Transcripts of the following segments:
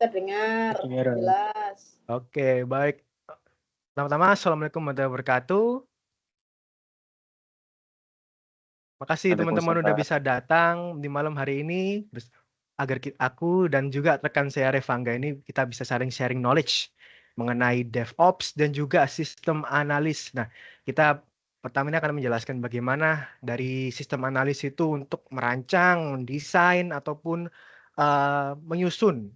Terdengar Kedengaran. jelas. Oke, baik. Pertama-tama, Assalamualaikum warahmatullahi wabarakatuh. Makasih teman-teman udah Waalaikumsalam. bisa datang di malam hari ini agar aku dan juga rekan saya Revangga ini kita bisa sharing knowledge mengenai DevOps dan juga sistem analis. Nah, kita pertama ini akan menjelaskan bagaimana dari sistem analis itu untuk merancang, mendesain ataupun menyusun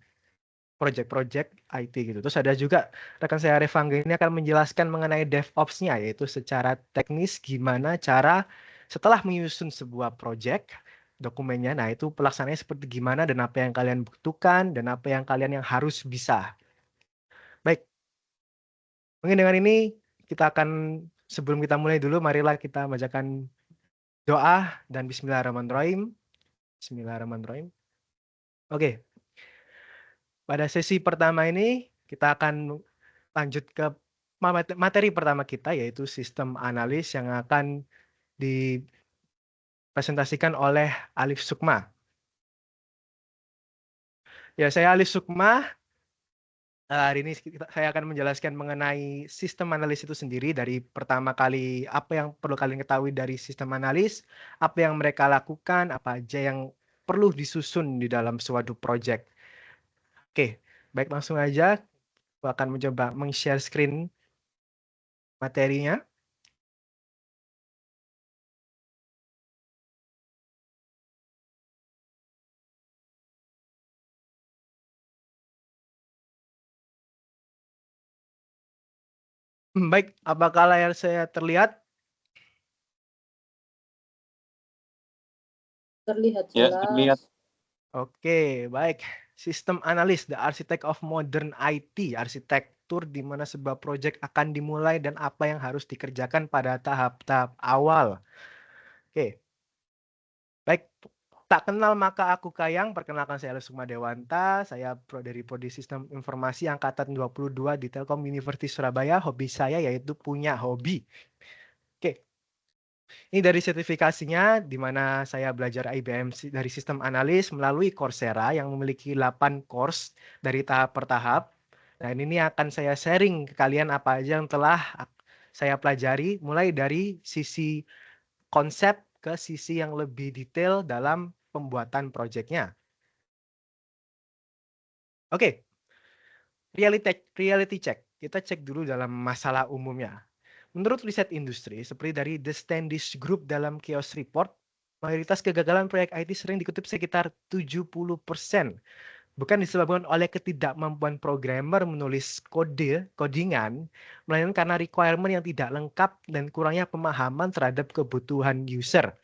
project-project IT gitu. Terus ada juga rekan saya Revangga ini akan menjelaskan mengenai DevOps-nya, yaitu secara teknis gimana cara setelah menyusun sebuah project dokumennya, nah itu pelaksanaannya seperti gimana dan apa yang kalian butuhkan dan apa yang kalian yang harus bisa. Baik, mungkin dengan ini kita akan sebelum kita mulai dulu, marilah kita bacakan doa dan Bismillahirrahmanirrahim. Bismillahirrahmanirrahim. Oke, pada sesi pertama ini kita akan lanjut ke materi pertama kita, yaitu sistem analis yang akan dipresentasikan oleh Alif Sukma. Ya, saya Alif Sukma. Hari ini saya akan menjelaskan mengenai sistem analis itu sendiri, dari pertama kali apa yang perlu kalian ketahui dari sistem analis, apa yang mereka lakukan, apa aja yang perlu disusun di dalam suatu project. Oke, baik, langsung aja. Aku akan mencoba meng-share screen materinya. Baik, apakah layar saya terlihat? Terlihat Ya, jelas. terlihat. Oke, baik. Sistem analis, the architect of modern IT, arsitektur di mana sebuah proyek akan dimulai dan apa yang harus dikerjakan pada tahap-tahap awal. Oke, baik. Tak kenal maka aku kayang, perkenalkan saya Sukma Dewanta, saya dari Prodi Sistem Informasi Angkatan 22 di Telkom University Surabaya. Hobi saya yaitu punya hobi. Oke, ini dari sertifikasinya, di mana saya belajar IBM dari sistem analis melalui Coursera yang memiliki 8 course dari tahap per tahap. Dan ini akan saya sharing ke kalian apa aja yang telah saya pelajari, mulai dari sisi konsep ke sisi yang lebih detail dalam pembuatan proyeknya. Oke, reality check. Kita cek dulu dalam masalah umumnya. Menurut riset industri, seperti dari The Standish Group dalam Chaos Report, mayoritas kegagalan proyek IT sering dikutip sekitar 70%. Bukan disebabkan oleh ketidakmampuan programmer menulis codingan, melainkan karena requirement yang tidak lengkap dan kurangnya pemahaman terhadap kebutuhan user.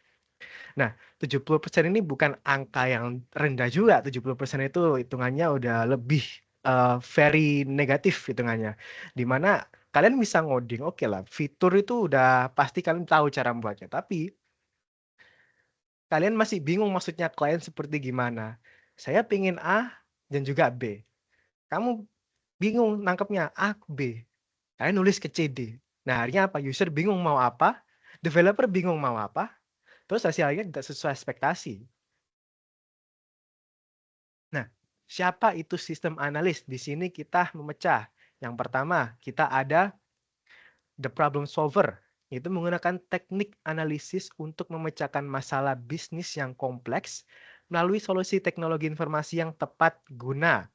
Nah, 70% ini bukan angka yang rendah juga. 70% itu hitungannya udah lebih very negatif hitungannya. Dimana kalian bisa ngoding, oke lah. Fitur itu udah pasti kalian tahu cara membuatnya. Tapi kalian masih bingung maksudnya klien seperti gimana. Saya pingin A dan juga B. Kamu bingung nangkepnya A ke B. Kalian nulis ke CD. Nah, akhirnya apa? User bingung mau apa, developer bingung mau apa, terus hasilnya tidak sesuai ekspektasi. Nah, siapa itu sistem analis? Di sini kita memecah. Yang pertama, kita ada the problem solver, yaitu menggunakan teknik analisis untuk memecahkan masalah bisnis yang kompleks melalui solusi teknologi informasi yang tepat guna.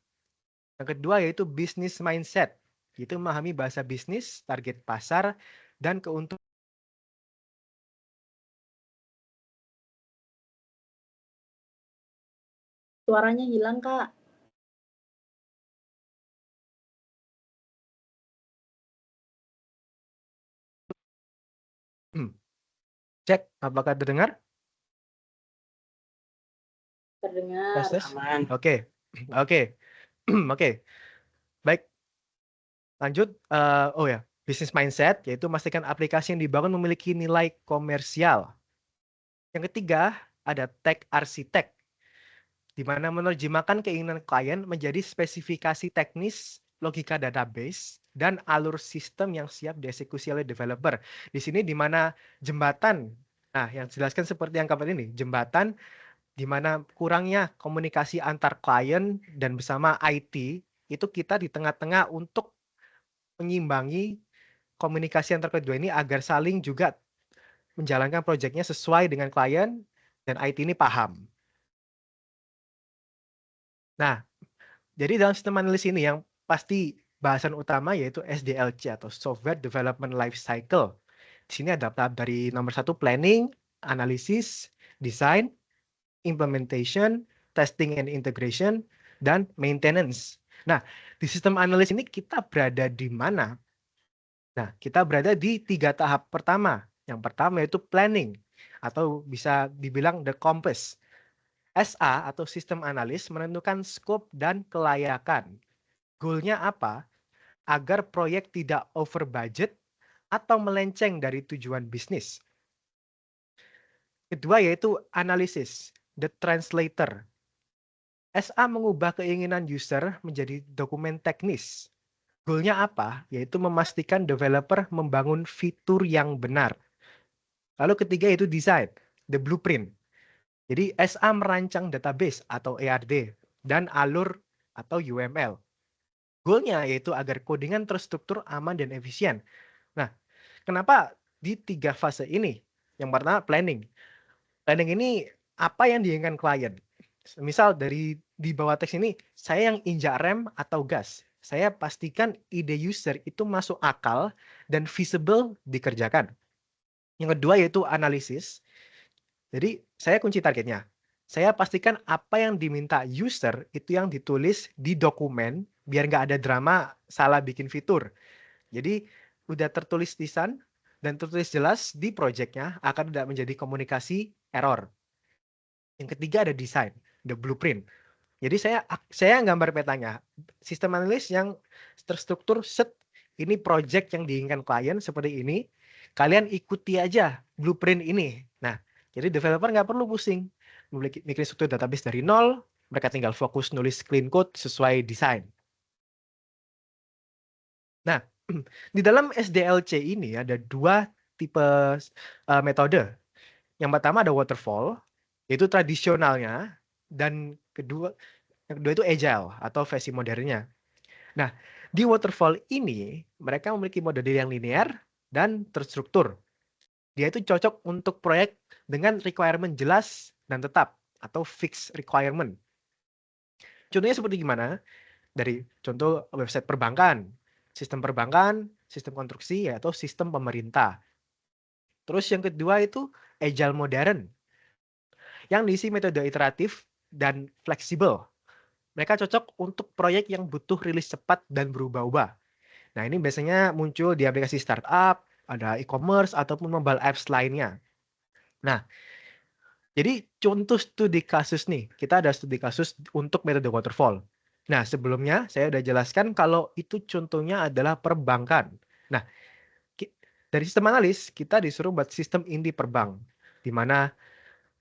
Yang kedua yaitu business mindset, yaitu memahami bahasa bisnis, target pasar, dan keuntungan. Suaranya hilang, Kak. Cek, apakah terdengar? Terdengar. Aman. Oke, oke, oke. Baik, lanjut. Oh ya, business mindset, yaitu memastikan aplikasi yang dibangun memiliki nilai komersial. Yang ketiga, ada tech architect, di mana menerjemahkan keinginan klien menjadi spesifikasi teknis, logika database, dan alur sistem yang siap dieksekusi oleh developer. Di sini di mana jembatan, nah yang dijelaskan seperti yang kapan ini, jembatan di mana kurangnya komunikasi antar klien dan bersama IT, itu kita di tengah-tengah untuk menyimbangi komunikasi antar kedua ini agar saling juga menjalankan proyeknya sesuai dengan klien dan IT ini paham. Nah, jadi dalam sistem analis ini yang pasti bahasan utama yaitu SDLC atau Software Development Life Cycle. Di sini ada tahap dari nomor 1 planning, analisis, design, implementation, testing and integration, dan maintenance. Nah, di sistem analis ini kita berada di mana? Nah, kita berada di 3 tahap pertama. Yang pertama yaitu planning atau bisa dibilang the compass. SA atau sistem analis menentukan scope dan kelayakan. Goalnya apa? Agar proyek tidak over budget atau melenceng dari tujuan bisnis. Kedua yaitu analisis, the translator. SA mengubah keinginan user menjadi dokumen teknis. Goalnya apa? Yaitu memastikan developer membangun fitur yang benar. Lalu ketiga yaitu design, the blueprint. Jadi SA merancang database atau ERD dan alur atau UML. Goalnya yaitu agar codingan terstruktur, aman, dan efisien. Nah, kenapa di 3 fase ini? Yang pertama planning. Planning ini apa yang diinginkan klien. Misal di bawah teks ini, saya yang injak rem atau gas. Saya pastikan ide user itu masuk akal dan visible dikerjakan. Yang kedua yaitu analisis. Jadi saya kunci targetnya. Saya pastikan apa yang diminta user itu yang ditulis di dokumen biar nggak ada drama salah bikin fitur. Jadi udah tertulis lisan dan tertulis jelas di projectnya akan tidak menjadi komunikasi error. Yang ketiga ada desain, the blueprint. Jadi saya gambar petanya. Sistem analis yang terstruktur set ini project yang diinginkan klien seperti ini. Kalian ikuti aja blueprint ini. Nah, jadi developer nggak perlu pusing. Bikin struktur database dari nol, mereka tinggal fokus nulis clean code sesuai desain. Nah, di dalam SDLC ini ada 2 tipe metode. Yang pertama ada waterfall, yaitu tradisionalnya, dan yang kedua itu agile atau versi modernnya. Nah, di waterfall ini mereka memiliki model yang linear dan terstruktur. Dia itu cocok untuk proyek dengan requirement jelas dan tetap atau fixed requirement. Contohnya seperti gimana? Dari contoh website perbankan, sistem konstruksi, atau sistem pemerintah. Terus yang kedua itu agile modern, yang diisi metode iteratif dan fleksibel. Mereka cocok untuk proyek yang butuh rilis cepat dan berubah-ubah. Nah, ini biasanya muncul di aplikasi startup, ada e-commerce, ataupun mobile apps lainnya. Nah, jadi contoh studi kasus nih, kita ada studi kasus untuk metode waterfall. Nah, sebelumnya saya udah jelaskan kalau itu contohnya adalah perbankan. Nah, dari sistem analis, kita disuruh buat sistem inti perbank, di mana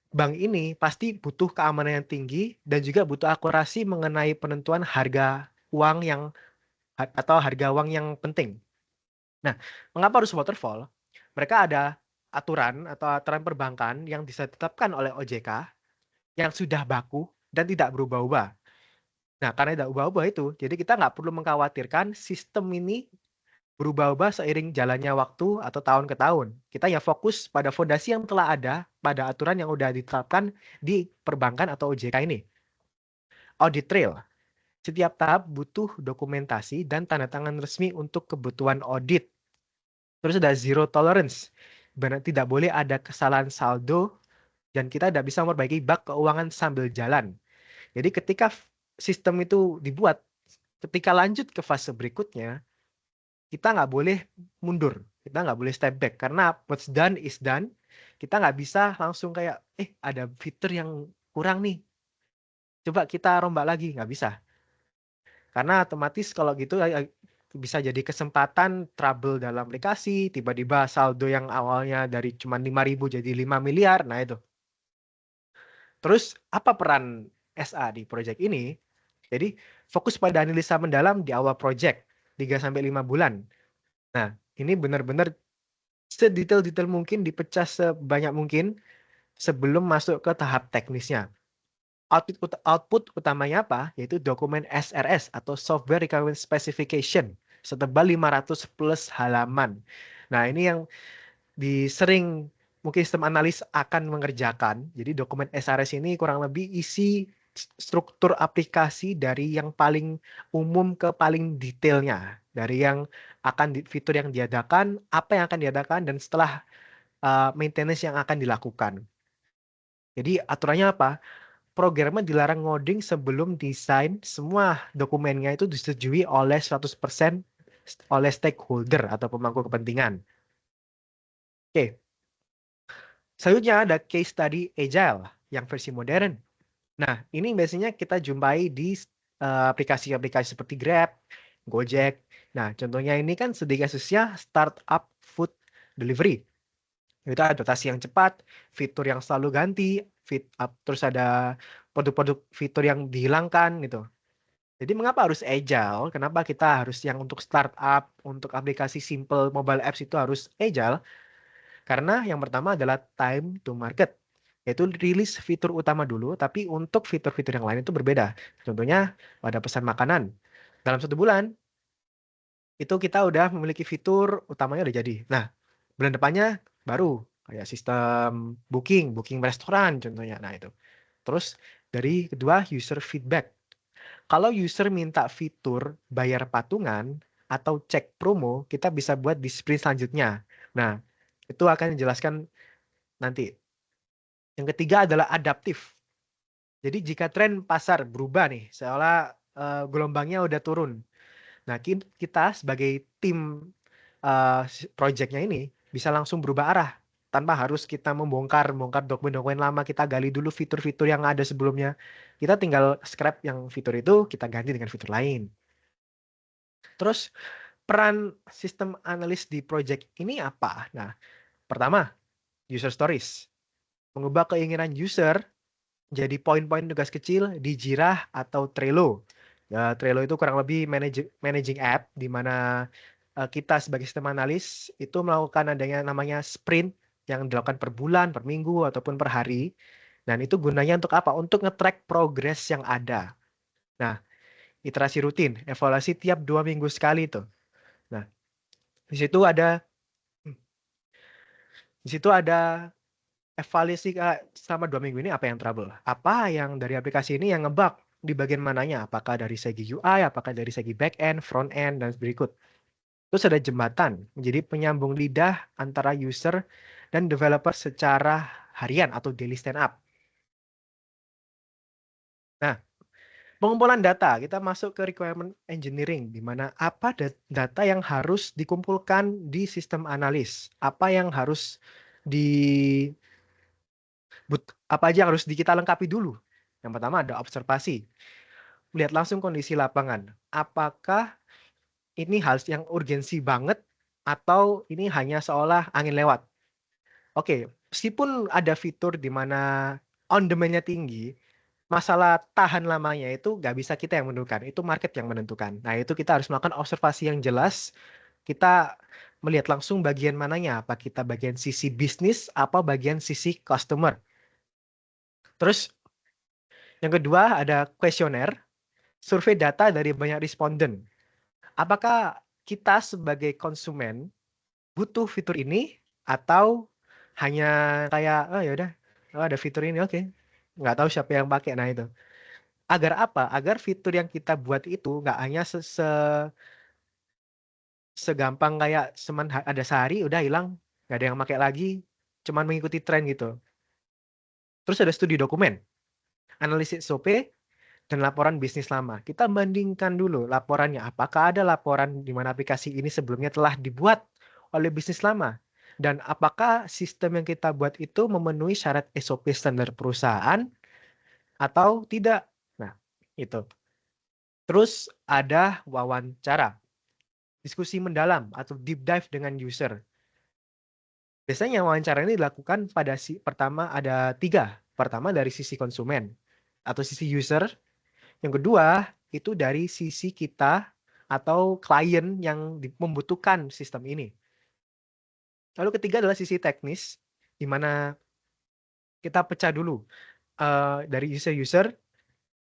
bank ini pasti butuh keamanan yang tinggi dan juga butuh akurasi mengenai penentuan harga uang atau harga uang yang penting. Nah, mengapa harus waterfall? Mereka ada aturan atau aturan perbankan yang ditetapkan oleh OJK yang sudah baku dan tidak berubah-ubah. Nah, karena tidak berubah-ubah itu, jadi kita nggak perlu mengkhawatirkan sistem ini berubah-ubah seiring jalannya waktu atau tahun ke tahun. Kita ya fokus pada fondasi yang telah ada, pada aturan yang sudah ditetapkan di perbankan atau OJK ini. Audit trail. Setiap tahap butuh dokumentasi dan tanda tangan resmi untuk kebutuhan audit. Terus ada zero tolerance. Benar, tidak boleh ada kesalahan saldo dan kita tidak bisa memperbaiki bug keuangan sambil jalan. Jadi ketika sistem itu dibuat, ketika lanjut ke fase berikutnya, kita nggak boleh mundur, kita nggak boleh step back, karena what's done is done. Kita nggak bisa langsung kayak, ada fitur yang kurang nih, coba kita rombak lagi, nggak bisa. Karena otomatis kalau gitu bisa jadi kesempatan trouble dalam aplikasi, tiba-tiba saldo yang awalnya dari cuma 5.000 jadi 5 miliar, nah itu. Terus apa peran SA di proyek ini? Jadi fokus pada analisa mendalam di awal proyek 3-5 bulan. Nah, ini benar-benar sedetail-detail mungkin dipecah sebanyak mungkin sebelum masuk ke tahap teknisnya. Output utamanya apa? Yaitu dokumen SRS atau Software Requirement Specification setebal 500 plus halaman. Nah, ini yang sering mungkin sistem analis akan mengerjakan. Jadi dokumen SRS ini kurang lebih isi struktur aplikasi dari yang paling umum ke paling detailnya. Dari yang fitur yang diadakan, apa yang akan diadakan, dan setelah maintenance yang akan dilakukan. Jadi aturannya apa? Programmer dilarang ngoding sebelum desain semua dokumennya itu disetujui oleh 100% oleh stakeholder atau pemangku kepentingan. Oke, selanjutnya ada case study Agile yang versi modern. Nah, ini biasanya kita jumpai di aplikasi-aplikasi seperti Grab, Gojek. Nah, contohnya ini kan studi kasusnya startup food delivery. Itu adaptasi yang cepat, fitur yang selalu ganti, terus ada produk-produk fitur yang dihilangkan gitu. Jadi mengapa harus agile? Kenapa kita harus yang untuk startup, untuk aplikasi simple mobile apps itu harus agile? Karena yang pertama adalah time to market. Yaitu rilis fitur utama dulu, tapi untuk fitur-fitur yang lain itu berbeda. Contohnya pada pesan makanan. Dalam 1 bulan, itu kita udah memiliki fitur utamanya udah jadi. Nah, bulan depannya baru. Kayak sistem booking restoran contohnya. Nah, itu. Terus dari kedua, user feedback. Kalau user minta fitur bayar patungan atau cek promo, kita bisa buat di sprint selanjutnya. Nah, itu akan dijelaskan nanti. Yang ketiga adalah adaptif. Jadi jika tren pasar berubah nih, seolah gelombangnya udah turun. Nah, kita sebagai tim project-nya ini bisa langsung berubah arah tanpa harus kita membongkar dokumen-dokumen lama, kita gali dulu fitur-fitur yang ada sebelumnya. Kita tinggal scrap yang fitur itu, kita ganti dengan fitur lain. Terus peran sistem analis di project ini apa? Nah, pertama, user stories. Mengubah keinginan user jadi poin-poin tugas kecil di Jira atau Trello. Ya, Trello itu kurang lebih managing app di mana kita sebagai sistem analis itu melakukan adanya namanya sprint yang dilakukan per bulan, per minggu, ataupun per hari. Dan itu gunanya untuk apa? Untuk nge-track progress yang ada. Nah, iterasi rutin, evaluasi tiap 2 minggu sekali itu. Nah, di situ ada di situ ada evaluasi selama 2 minggu ini apa yang trouble, apa yang dari aplikasi ini yang ngebug di bagian mananya, apakah dari segi UI, apakah dari segi back end, front end, dan berikut. Terus ada jembatan, menjadi penyambung lidah antara user dan developer secara harian atau daily stand up. Nah, pengumpulan data, kita masuk ke requirement engineering, di mana apa data yang harus dikumpulkan di sistem analis, apa yang harus di apa aja yang harus kita lengkapi dulu. Yang pertama ada observasi. Lihat langsung kondisi lapangan. Apakah ini hal yang urgensi banget atau ini hanya seolah angin lewat? Oke, meskipun ada fitur di mana on demand-nya tinggi, masalah tahan lamanya itu nggak bisa kita yang menentukan, itu market yang menentukan. Nah, itu kita harus melakukan observasi yang jelas. Kita melihat langsung bagian mananya, apa kita bagian sisi bisnis, apa bagian sisi customer. Terus yang kedua ada kuesioner, survei data dari banyak responden. Apakah kita sebagai konsumen butuh fitur ini atau hanya kayak oh ya udah, oh ada fitur ini oke. Nggak tahu siapa yang pakai. Nah itu. Agar apa? Agar fitur yang kita buat itu nggak hanya segampang kayak ada sehari udah hilang, nggak ada yang pakai lagi, cuman mengikuti tren gitu. Terus ada studi dokumen, analisis SOP, dan laporan bisnis lama. Kita bandingkan dulu laporannya. Apakah ada laporan di mana aplikasi ini sebelumnya telah dibuat oleh bisnis lama? Dan apakah sistem yang kita buat itu memenuhi syarat SOP standar perusahaan atau tidak? Nah, itu. Terus ada wawancara, diskusi mendalam atau deep dive dengan user. Biasanya wawancara ini dilakukan pada pertama ada 3. Pertama dari sisi konsumen atau sisi user. Yang kedua, itu dari sisi kita atau klien yang membutuhkan sistem ini. Lalu ketiga adalah sisi teknis, di mana kita pecah dulu. dari user-user,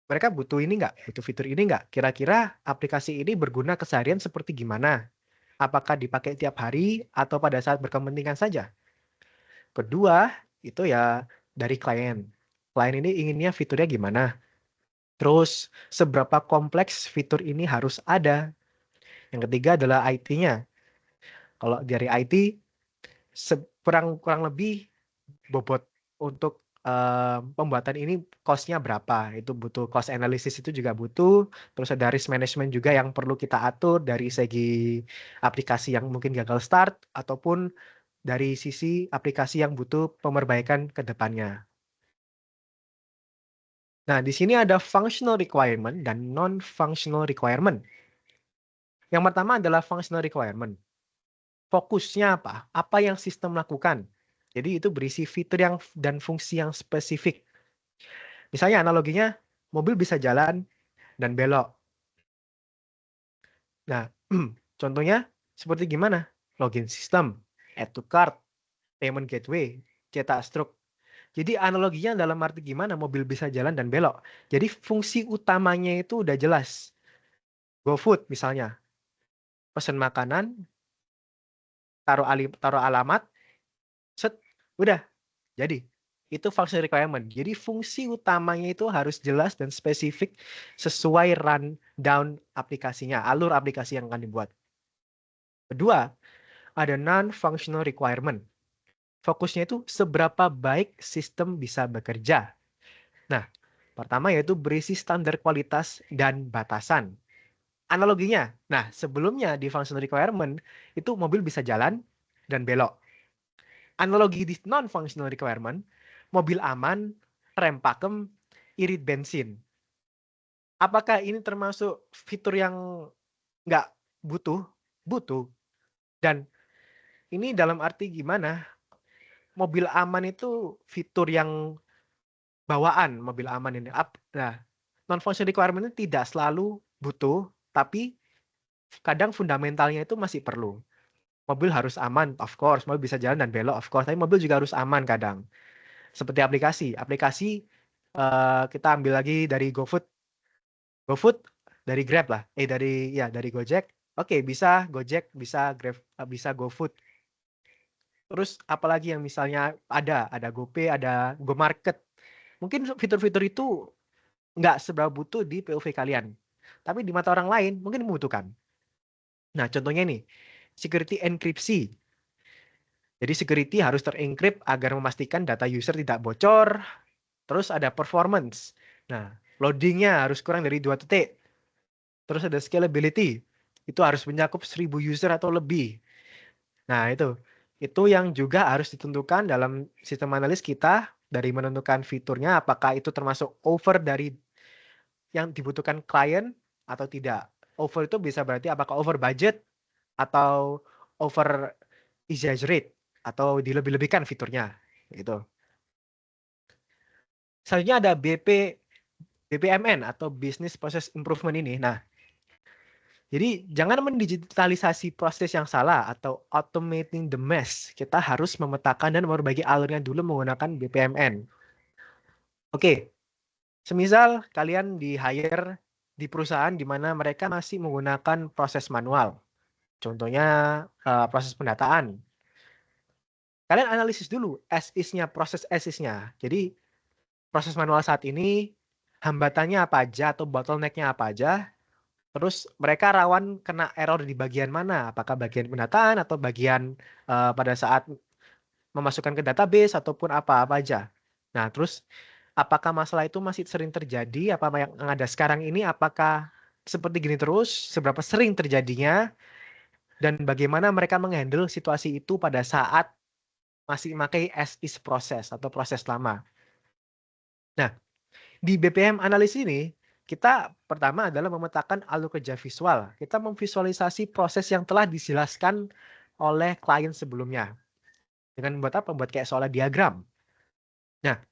mereka butuh ini nggak, butuh fitur ini nggak? Kira-kira aplikasi ini berguna keseharian seperti gimana? Apakah dipakai tiap hari atau pada saat berkepentingan saja? Kedua, itu ya dari klien. Klien ini inginnya fiturnya gimana? Terus, seberapa kompleks fitur ini harus ada? Yang ketiga adalah IT-nya. Kalau dari IT, kurang lebih bobot untuk pembuatan ini cost-nya berapa? Itu butuh cost analysis, itu juga butuh. Terus ada risk management juga yang perlu kita atur dari segi aplikasi yang mungkin gagal start ataupun dari sisi aplikasi yang butuh perbaikan ke depannya. Nah, di sini ada functional requirement dan non-functional requirement. Yang pertama adalah functional requirement. Fokusnya apa? Apa yang sistem lakukan? Jadi itu berisi fitur dan fungsi yang spesifik. Misalnya analoginya, mobil bisa jalan dan belok. Nah, contohnya seperti gimana? Login sistem, add to cart, payment gateway, cetak struk. Jadi analoginya dalam arti gimana mobil bisa jalan dan belok. Jadi fungsi utamanya itu udah jelas. GoFood misalnya, pesan makanan, taruh alamat, set, udah jadi. Itu function requirement. Jadi fungsi utamanya itu harus jelas dan spesifik sesuai rundown aplikasinya, alur aplikasi yang akan dibuat. Kedua, ada non-functional requirement. Fokusnya itu seberapa baik sistem bisa bekerja. Nah, pertama yaitu berisi standar kualitas dan batasan. Analoginya, nah sebelumnya di functional requirement itu mobil bisa jalan dan belok. Analogi di non-functional requirement, mobil aman, rem pakem, irit bensin. Apakah ini termasuk fitur yang nggak butuh? Butuh. Dan ini dalam arti gimana? Mobil aman itu fitur yang bawaan mobil aman ini. Nah, non-functional requirement ini tidak selalu butuh, tapi kadang fundamentalnya itu masih perlu. Mobil harus aman, of course. Mobil bisa jalan dan belok, of course. Tapi mobil juga harus aman kadang. Seperti aplikasi. Aplikasi kita ambil lagi dari GoFood. GoFood dari Grab lah. Dari Gojek. Oke, bisa Gojek, bisa Grab, bisa GoFood. Terus apalagi yang misalnya ada GoPay, ada GoMarket. Mungkin fitur-fitur itu nggak seberapa butuh di POV kalian. Tapi di mata orang lain mungkin membutuhkan. Nah, contohnya nih, security enkripsi. Jadi security harus terencrypt agar memastikan data user tidak bocor. Terus ada performance. Nah, loadingnya harus kurang dari 2 detik. Terus ada scalability. Itu harus mencakup 1000 user atau lebih. Nah, itu yang juga harus ditentukan dalam sistem analis kita dari menentukan fiturnya apakah itu termasuk over dari yang dibutuhkan klien atau tidak. Over itu bisa berarti apakah over budget atau over exaggerate atau dilebih-lebihkan fiturnya gitu. Selanjutnya ada BPMN atau Business Process Improvement ini. Nah, jadi jangan mendigitalisasi proses yang salah atau automating the mess. Kita harus memetakan dan memperbaiki alurnya dulu menggunakan BPMN. Oke, semisal kalian di-hire di perusahaan di mana mereka masih menggunakan proses manual. Contohnya proses pendataan. Kalian analisis dulu proses as is-nya. Jadi proses manual saat ini hambatannya apa aja atau bottleneck-nya apa aja. Terus mereka rawan kena error di bagian mana? Apakah bagian pendataan atau bagian pada saat memasukkan ke database ataupun apa-apa aja. Nah, terus apakah masalah itu masih sering terjadi? Apa yang ada sekarang ini apakah seperti gini terus? Seberapa sering terjadinya? Dan bagaimana mereka menghandle situasi itu pada saat masih memakai as is proses atau proses lama. Nah, di BPM analis ini, kita pertama adalah memetakan alur kerja visual. Kita memvisualisasi proses yang telah dijelaskan oleh klien sebelumnya. Dengan membuat apa? Membuat kayak seolah diagram. Nah,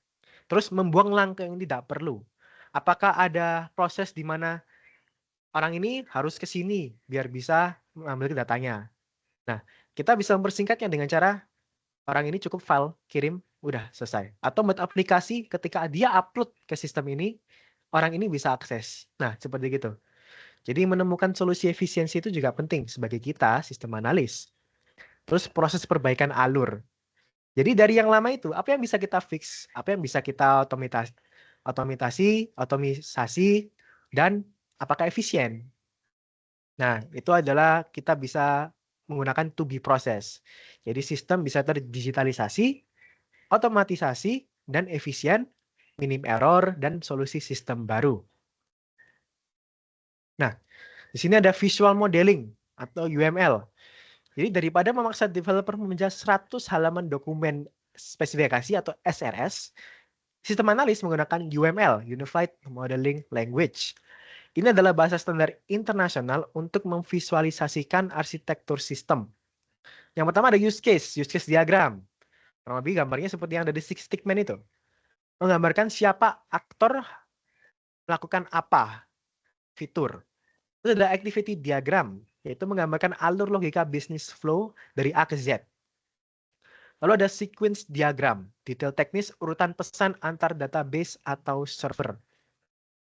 terus membuang langkah yang tidak perlu. Apakah ada proses di mana orang ini harus ke sini biar bisa mengambil datanya. Nah, kita bisa mempersingkatnya dengan cara orang ini cukup file kirim udah selesai. Atau buat aplikasi ketika dia upload ke sistem ini, orang ini bisa akses. Nah, seperti gitu. Jadi menemukan solusi efisiensi itu juga penting sebagai kita, sistem analis. Terus proses perbaikan alur. Jadi dari yang lama itu, apa yang bisa kita fix, apa yang bisa kita otomatisasi, dan apakah efisien. Nah, itu adalah kita bisa menggunakan to be process. Jadi sistem bisa terdigitalisasi, otomatisasi, dan efisien, minim error, dan solusi sistem baru. Nah, di sini ada visual modeling atau UML. Jadi daripada memaksa developer membaca 100 halaman dokumen spesifikasi atau SRS, sistem analis menggunakan UML, Unified Modeling Language. Ini adalah bahasa standar internasional untuk memvisualisasikan arsitektur sistem. Yang pertama ada use case diagram. Kurang lebih gambarnya seperti yang ada di Six Stickman itu. Menggambarkan siapa aktor melakukan apa fitur. Terus ada activity diagram, yaitu menggambarkan alur logika business flow dari A ke Z. Lalu ada sequence diagram, detail teknis urutan pesan antar database atau server.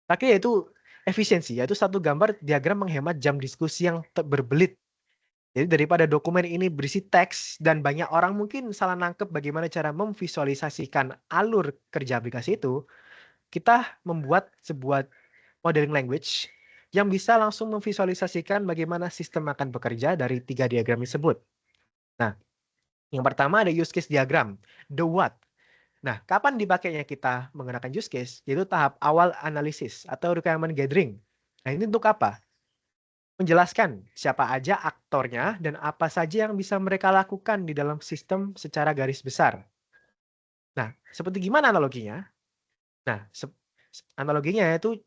Terakhir yaitu efisiensi, yaitu satu gambar diagram menghemat jam diskusi yang berbelit. Jadi daripada dokumen ini berisi teks dan banyak orang mungkin salah nangkep bagaimana cara memvisualisasikan alur kerja aplikasi itu, kita membuat sebuah modeling language yang bisa langsung memvisualisasikan bagaimana sistem akan bekerja dari 3 diagram tersebut. Nah, yang pertama ada use case diagram, the what. Nah, kapan dipakainya kita menggunakan use case? Yaitu tahap awal analisis atau requirement gathering. Nah, ini untuk apa? Menjelaskan siapa aja aktornya dan apa saja yang bisa mereka lakukan di dalam sistem secara garis besar. Nah, seperti gimana analoginya? Nah, analoginya yaitu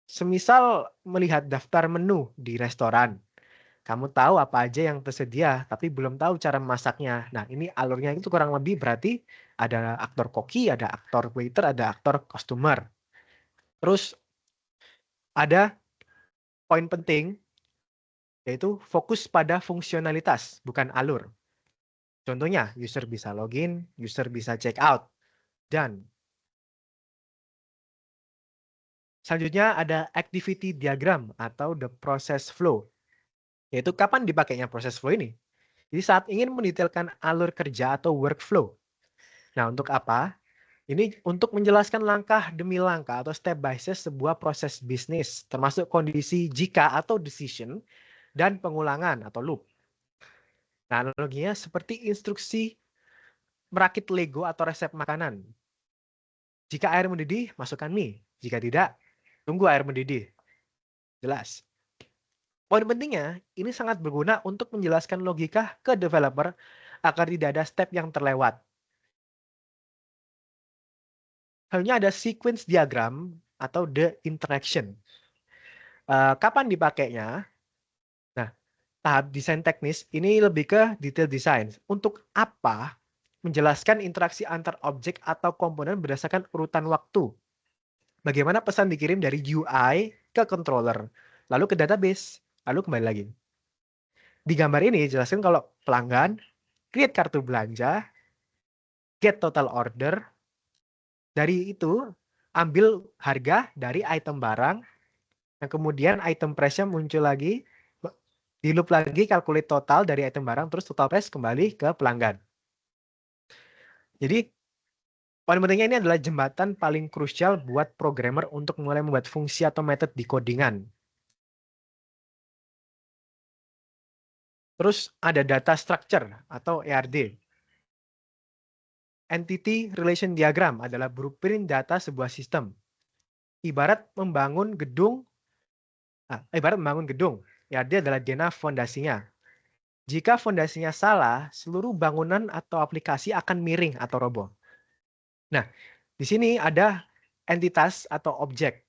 semisal melihat daftar menu di restoran. Kamu tahu apa aja yang tersedia, tapi belum tahu cara memasaknya. Nah, ini alurnya itu kurang lebih berarti ada aktor koki, ada aktor waiter, ada aktor customer. Terus ada poin penting, yaitu fokus pada fungsionalitas, bukan alur. Contohnya, user bisa login, user bisa check out, dan selanjutnya ada activity diagram atau the process flow, yaitu kapan dipakainya proses flow ini. Jadi saat ingin mendetailkan alur kerja atau workflow. Nah, untuk apa? Ini untuk menjelaskan langkah demi langkah atau step by step sebuah proses bisnis, termasuk kondisi jika atau decision, dan pengulangan atau loop. Nah, analoginya seperti instruksi merakit Lego atau resep makanan. Jika air mendidih, masukkan mie. Jika tidak, tunggu air mendidih. Jelas. Poin pentingnya, ini sangat berguna untuk menjelaskan logika ke developer agar tidak ada step yang terlewat. Halnya ada sequence diagram atau the interaction. Kapan dipakainya? Nah, tahap desain teknis ini lebih ke detail design. Untuk apa? Menjelaskan interaksi antar objek atau komponen berdasarkan urutan waktu. Bagaimana pesan dikirim dari UI ke controller, lalu ke database, lalu kembali lagi. Di gambar ini jelaskan kalau pelanggan, create kartu belanja, get total order, dari itu ambil harga dari item barang, yang kemudian item price-nya muncul lagi, di loop lagi calculate total dari item barang, terus total price kembali ke pelanggan. Jadi paling pentingnya ini adalah jembatan paling krusial buat programmer untuk mulai membuat fungsi atau metode di codingan. Terus ada data structure atau ERD. Entity Relation Diagram adalah blueprint data sebuah sistem. Ibarat membangun gedung, ERD adalah DNA fondasinya. Jika fondasinya salah, seluruh bangunan atau aplikasi akan miring atau roboh. Nah, di sini ada entitas atau objek.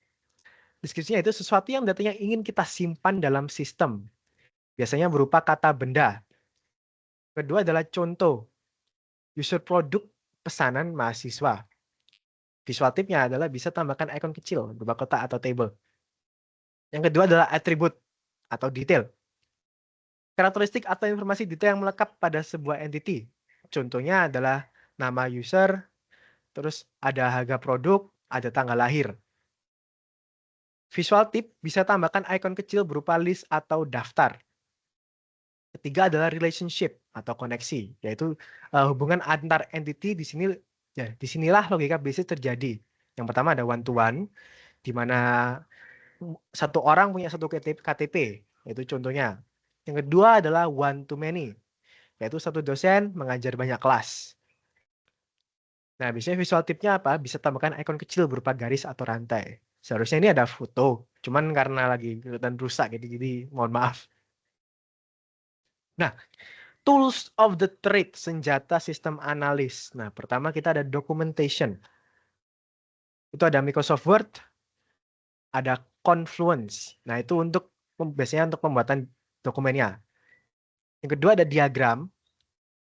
Deskripsinya itu sesuatu yang datanya ingin kita simpan dalam sistem. Biasanya berupa kata benda. Kedua adalah contoh. User produk pesanan mahasiswa. Visual tipnya adalah bisa tambahkan icon kecil berupa kotak atau table. Yang kedua adalah atribut atau detail. Karakteristik atau informasi detail yang melekat pada sebuah entity. Contohnya adalah nama user, terus ada harga produk, ada tanggal lahir. Visual tip bisa tambahkan icon kecil berupa list atau daftar. Ketiga adalah relationship atau koneksi, yaitu hubungan antar entity di sini ya disinilah logika bisnis terjadi. Yang pertama ada one to one, di mana satu orang punya satu KTP, itu contohnya. Yang kedua adalah one to many, yaitu satu dosen mengajar banyak kelas. Nah, biasanya visual tipnya apa? Bisa tambahkan icon kecil berupa garis atau rantai. Seharusnya ini ada foto, cuman karena lagi kelihatan rusak jadi mohon maaf. Nah, tools of the trade, senjata sistem analis. Nah, pertama kita ada documentation. Itu ada Microsoft Word, ada Confluence. Nah, itu biasanya untuk pembuatan dokumennya. Yang kedua ada diagram.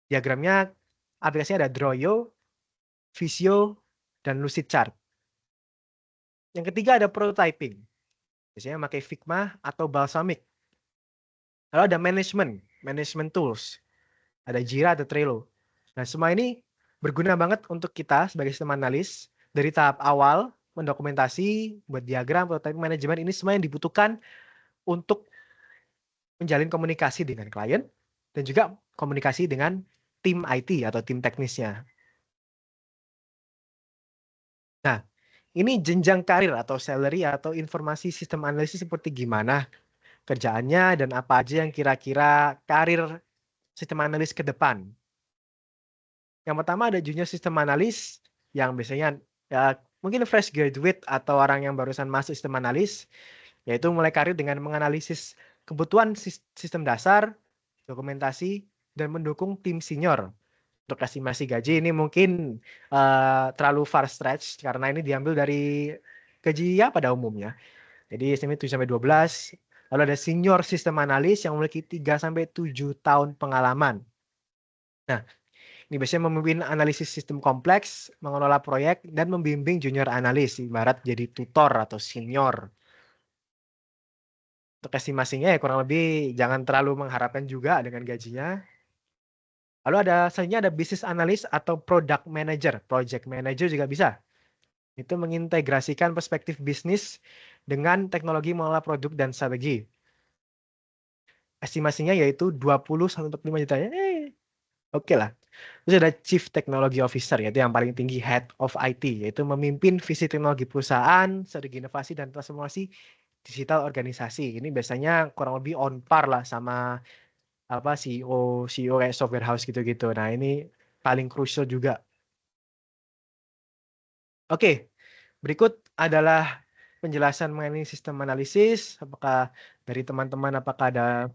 Diagramnya aplikasinya ada Droyo, Visio, dan Lucidchart. Yang ketiga ada prototyping. Biasanya pakai Figma atau Balsamiq. Lalu ada management tools. Ada Jira, ada Trello. Nah, semua ini berguna banget untuk kita sebagai sistem analis dari tahap awal mendokumentasi, buat diagram, prototyping, manajemen, ini semua yang dibutuhkan untuk menjalin komunikasi dengan klien dan juga komunikasi dengan tim IT atau tim teknisnya. Nah, ini jenjang karir atau salary atau informasi sistem analisis seperti gimana kerjaannya dan apa aja yang kira-kira karir sistem analis ke depan. Yang pertama ada junior sistem analis yang biasanya ya mungkin fresh graduate atau orang yang barusan masuk sistem analis, yaitu mulai karir dengan menganalisis kebutuhan sistem dasar, dokumentasi, dan mendukung tim senior. Untuk estimasi gaji ini mungkin terlalu far stretch karena ini diambil dari gaji ya pada umumnya. Jadi estimate 7-12. Lalu ada senior sistem analis yang memiliki 3-7 tahun pengalaman. Nah, ini biasanya memimpin analisis sistem kompleks, mengelola proyek, dan membimbing junior analis, ibarat jadi tutor atau senior. Untuk estimasinya ya kurang lebih jangan terlalu mengharapkan juga dengan gajinya. Lalu selanjutnya ada business analyst atau product manager. Project manager juga bisa. Itu mengintegrasikan perspektif bisnis dengan teknologi mengelola produk dan strategi. Estimasinya yaitu 20-45 juta. Oke lah. Terus ada Chief Technology Officer, yaitu yang paling tinggi Head of IT, yaitu memimpin visi teknologi perusahaan, strategi inovasi, dan transformasi digital organisasi. Ini biasanya kurang lebih on par lah sama CEO kayak software house gitu-gitu. Nah, ini paling crucial juga. Oke, berikut adalah penjelasan mengenai sistem analisis. Apakah dari teman-teman ada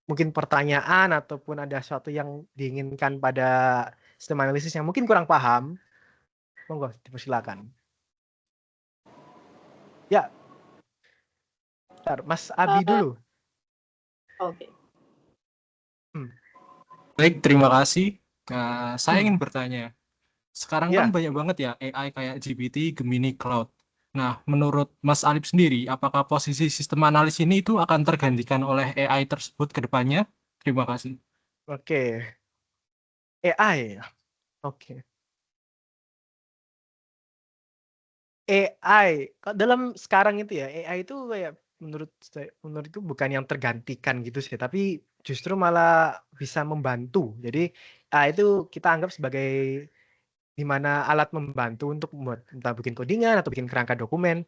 mungkin pertanyaan ataupun ada sesuatu yang diinginkan pada sistem analisis yang mungkin kurang paham? Monggo, dipersilakan. Ya, bentar, Mas Abi dulu. Oke. Baik, terima kasih. Nah, saya ingin bertanya. Sekarang kan Ya, banyak banget ya AI kayak GPT, Gemini, Cloud. Nah, menurut Mas Alip sendiri, apakah posisi sistem analis ini itu akan tergantikan oleh AI tersebut ke depannya? Terima kasih. oke. AI. Oke. AI dalam sekarang itu ya, AI itu kayak menurutku bukan yang tergantikan gitu sih, tapi justru malah bisa membantu. Jadi AI itu kita anggap sebagai di mana alat membantu untuk membuat entah bikin codingan atau bikin kerangka dokumen.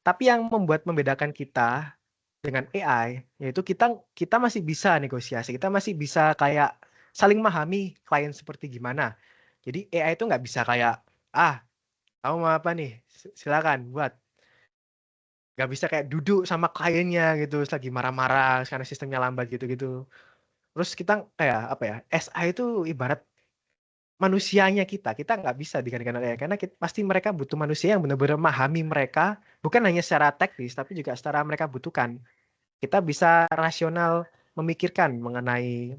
Tapi yang membedakan kita dengan AI yaitu kita masih bisa negosiasi, kita masih bisa kayak saling memahami klien seperti gimana. Jadi AI itu nggak bisa kayak kamu mau apa nih? Silakan buat. Nggak bisa kayak duduk sama kliennya gitu, terus lagi marah-marah karena sistemnya lambat gitu-gitu. Terus kita kayak apa ya? SI itu ibarat manusianya kita nggak bisa digantikan oleh AI karena pasti mereka butuh manusia yang benar-benar memahami mereka, bukan hanya secara teknis tapi juga secara mereka butuhkan. Kita bisa rasional memikirkan mengenai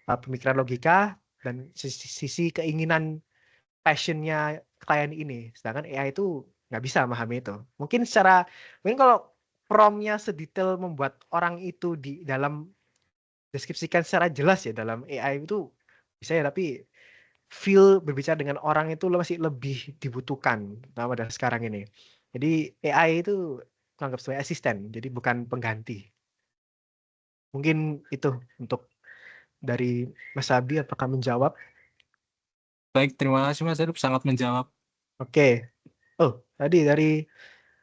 pemikiran logika dan sisi keinginan passionnya klien ini. Sedangkan AI itu nggak bisa memahami itu. Mungkin kalau promptnya sedetail membuat orang itu di dalam deskripsikan secara jelas ya dalam AI itu bisa ya, tapi feel berbicara dengan orang itu masih lebih dibutuhkan pada sekarang ini. Jadi AI itu anggap sebagai asisten, jadi bukan pengganti. Mungkin itu untuk dari Mas Abi, apakah menjawab? Baik, terima kasih Mas Arif sangat menjawab. Oke. Oh, tadi dari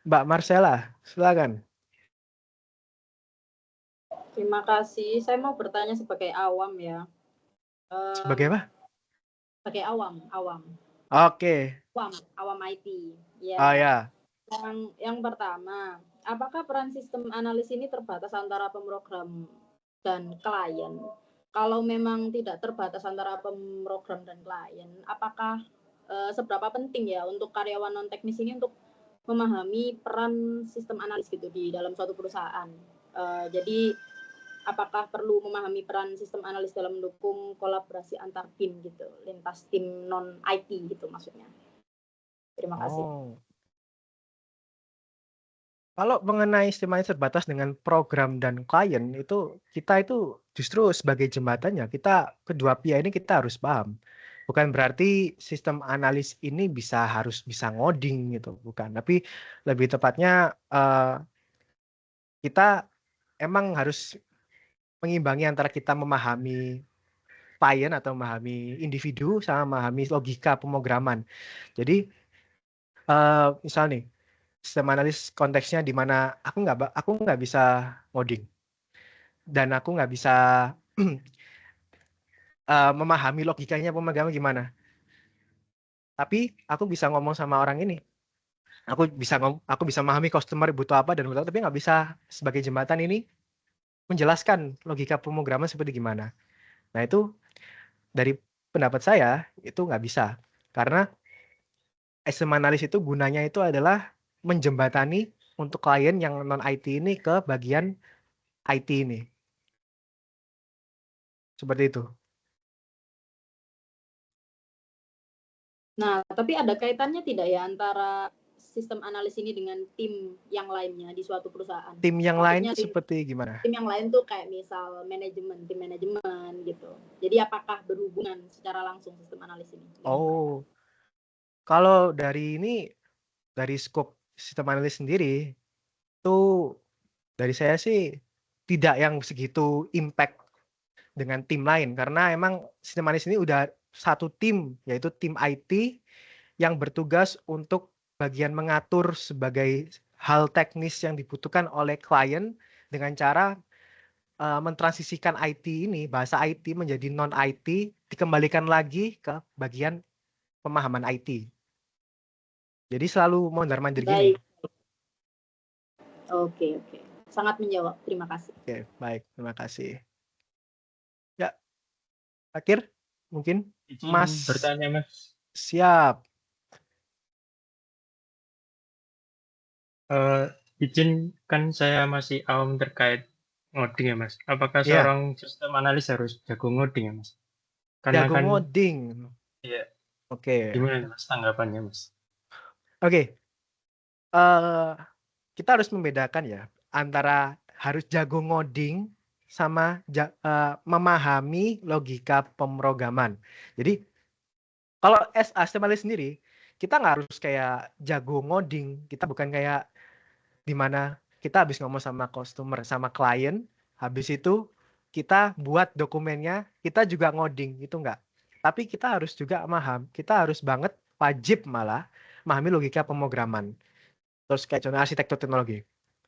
Mbak Marcella, silakan. Terima kasih. Saya mau bertanya sebagai awam ya. Sebagai apa? Sebagai awam Oke. IT. Oh Ya. ya. Yang pertama, apakah peran sistem analis ini terbatas antara pemrogram dan klien? Kalau memang tidak terbatas antara pemrogram dan klien, apakah seberapa penting ya untuk karyawan non teknis ini untuk memahami peran sistem analis gitu di dalam suatu perusahaan? Jadi apakah perlu memahami peran sistem analis dalam mendukung kolaborasi antar tim gitu, lintas tim non IT gitu maksudnya. Terima kasih. Oh. Kalau mengenai sistem analis terbatas dengan program dan klien itu kita itu justru sebagai jembatannya, kita kedua pihak ini kita harus paham. Bukan berarti sistem analis ini harus bisa ngoding gitu, bukan. Tapi lebih tepatnya kita emang harus mengimbangi antara kita memahami klien atau memahami individu sama memahami logika pemrograman. Jadi misal nih sistem analis konteksnya di mana aku nggak bisa ngoding dan aku nggak bisa memahami logikanya pemrograman gimana. Tapi aku bisa ngomong sama orang ini. Aku bisa memahami customer butuh apa dan butuh apa, tapi nggak bisa sebagai jembatan ini menjelaskan logika pemrograman seperti gimana. Nah itu dari pendapat saya itu nggak bisa karena sistem analis itu gunanya itu adalah menjembatani untuk klien yang non IT ini ke bagian IT ini. Seperti itu. Nah, tapi ada kaitannya tidak ya antara sistem analis ini dengan tim yang lainnya di suatu perusahaan? Tim yang lain Maksudnya itu seperti gimana? tim yang lain tuh kayak misal tim manajemen gitu. Jadi apakah berhubungan secara langsung sistem analis ini? Oh, kalau dari scope sistem analis sendiri itu dari saya sih tidak yang segitu impact dengan tim lain karena emang sistem analis ini udah satu tim yaitu tim IT yang bertugas untuk bagian mengatur sebagai hal teknis yang dibutuhkan oleh klien dengan cara mentransisikan IT ini, bahasa IT menjadi non IT, dikembalikan lagi ke bagian pemahaman IT. Jadi selalu mondar-mandir gini. Baik. Oke. Sangat menjawab. Terima kasih. Oke, baik. Terima kasih. Ya, akhir mungkin Mas bertanya Mas. Siap. Izin kan saya masih awam terkait ngoding ya Mas. Apakah Iya, seorang sistem analis harus jago ngoding ya Mas? Karena jago kan ngoding. ya Oke. gimana Mas tanggapannya Mas? Oke. eh kita harus membedakan ya antara harus jago ngoding sama memahami logika pemrograman. Jadi kalau HTML sendiri kita nggak harus kayak jago ngoding. Kita bukan kayak di mana kita habis ngomong sama customer, sama klien, habis itu kita buat dokumennya, kita juga ngoding, itu enggak. Tapi kita harus juga kita harus banget wajib malah memahami logika pemrograman. Terus kayak contoh arsitektur teknologi.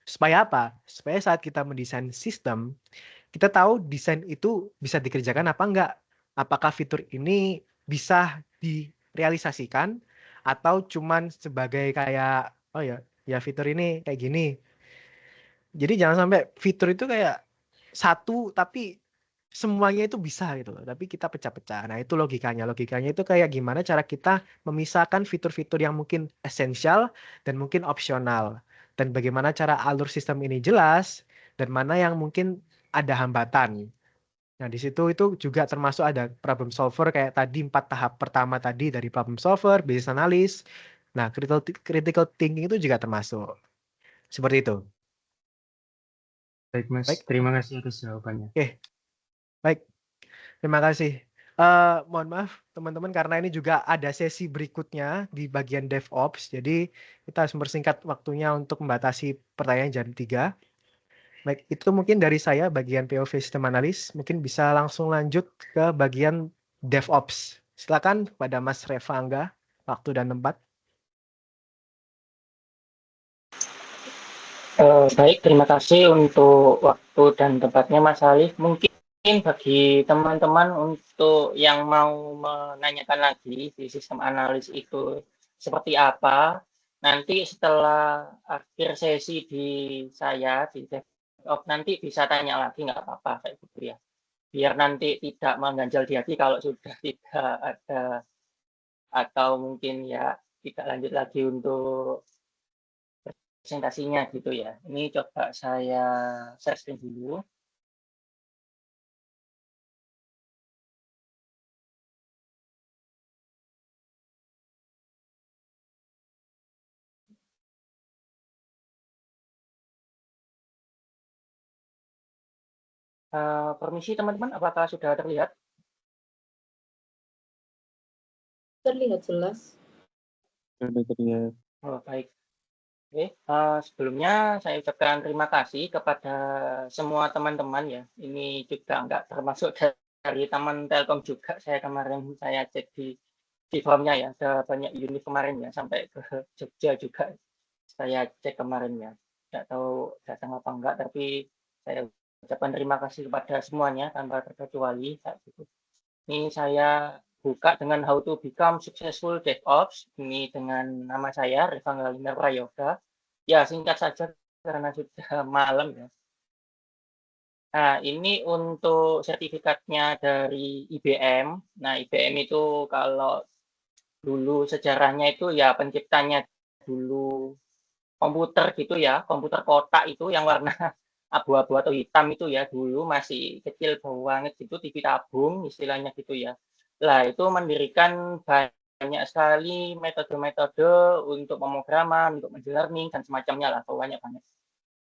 Supaya apa? Supaya saat kita mendesain sistem, kita tahu desain itu bisa dikerjakan apa enggak. Apakah fitur ini bisa direalisasikan atau cuman sebagai kayak oh ya fitur ini kayak gini. Jadi jangan sampai fitur itu kayak satu tapi semuanya itu bisa gitu loh. Tapi kita pecah-pecah. Nah, itu logikanya. Logikanya itu kayak gimana cara kita memisahkan fitur-fitur yang mungkin esensial dan mungkin opsional. Dan bagaimana cara alur sistem ini jelas dan mana yang mungkin ada hambatan. Nah, di situ itu juga termasuk ada problem solver kayak tadi 4 tahap pertama tadi dari problem solver, business analyst. Nah, critical thinking itu juga termasuk. Seperti itu. Baik Mas, Baik. terima kasih atas jawabannya. Oke. Baik. Terima kasih. Mohon maaf teman-teman karena ini juga ada sesi berikutnya di bagian DevOps. Jadi kita harus mempersingkat waktunya untuk membatasi pertanyaan jam 3. Baik, itu mungkin dari saya bagian POV System Analyst. Mungkin bisa langsung lanjut ke bagian DevOps. Silakan pada Mas Reva Angga, waktu dan tempat. Baik, terima kasih untuk waktu dan tempatnya Mas Alif. Mungkin bagi teman-teman untuk yang mau menanyakan lagi di sistem analis itu seperti apa, nanti setelah akhir sesi di saya di DevOps nanti bisa tanya lagi nggak apa-apa kayak gitu ya. Biar nanti tidak mengganjal di hati kalau sudah tidak ada atau mungkin ya tidak lanjut lagi untuk presentasinya gitu ya. Ini coba saya share screen dulu. Permisi teman-teman, apakah sudah terlihat? Terlihat jelas. Oh, baik. Oke, sebelumnya saya ucapkan terima kasih kepada semua teman-teman ya. Ini juga nggak termasuk dari teman Telkom juga. Saya kemarin saya cek di formnya ya, ada banyak unit kemarin ya, sampai ke Jogja juga. Saya cek kemarin ya. Nggak tahu datang apa enggak, tapi saya ucapkan terima kasih kepada semuanya tanpa terkecuali. Ini saya buka dengan How to Become Successful DevOps. Ini dengan nama saya, Revangga Lina Prayoga. Ya, singkat saja karena sudah malam ya. Nah, ini untuk sertifikatnya dari IBM. Nah, IBM itu kalau dulu sejarahnya itu ya penciptanya dulu komputer gitu ya, komputer kotak itu yang warna abu-abu atau hitam itu ya, dulu masih kecil banget gitu, TV tabung istilahnya gitu ya. Lah itu mendirikan banyak sekali metode-metode untuk pemrograman, untuk machine learning dan semacamnya lah, banyak banget.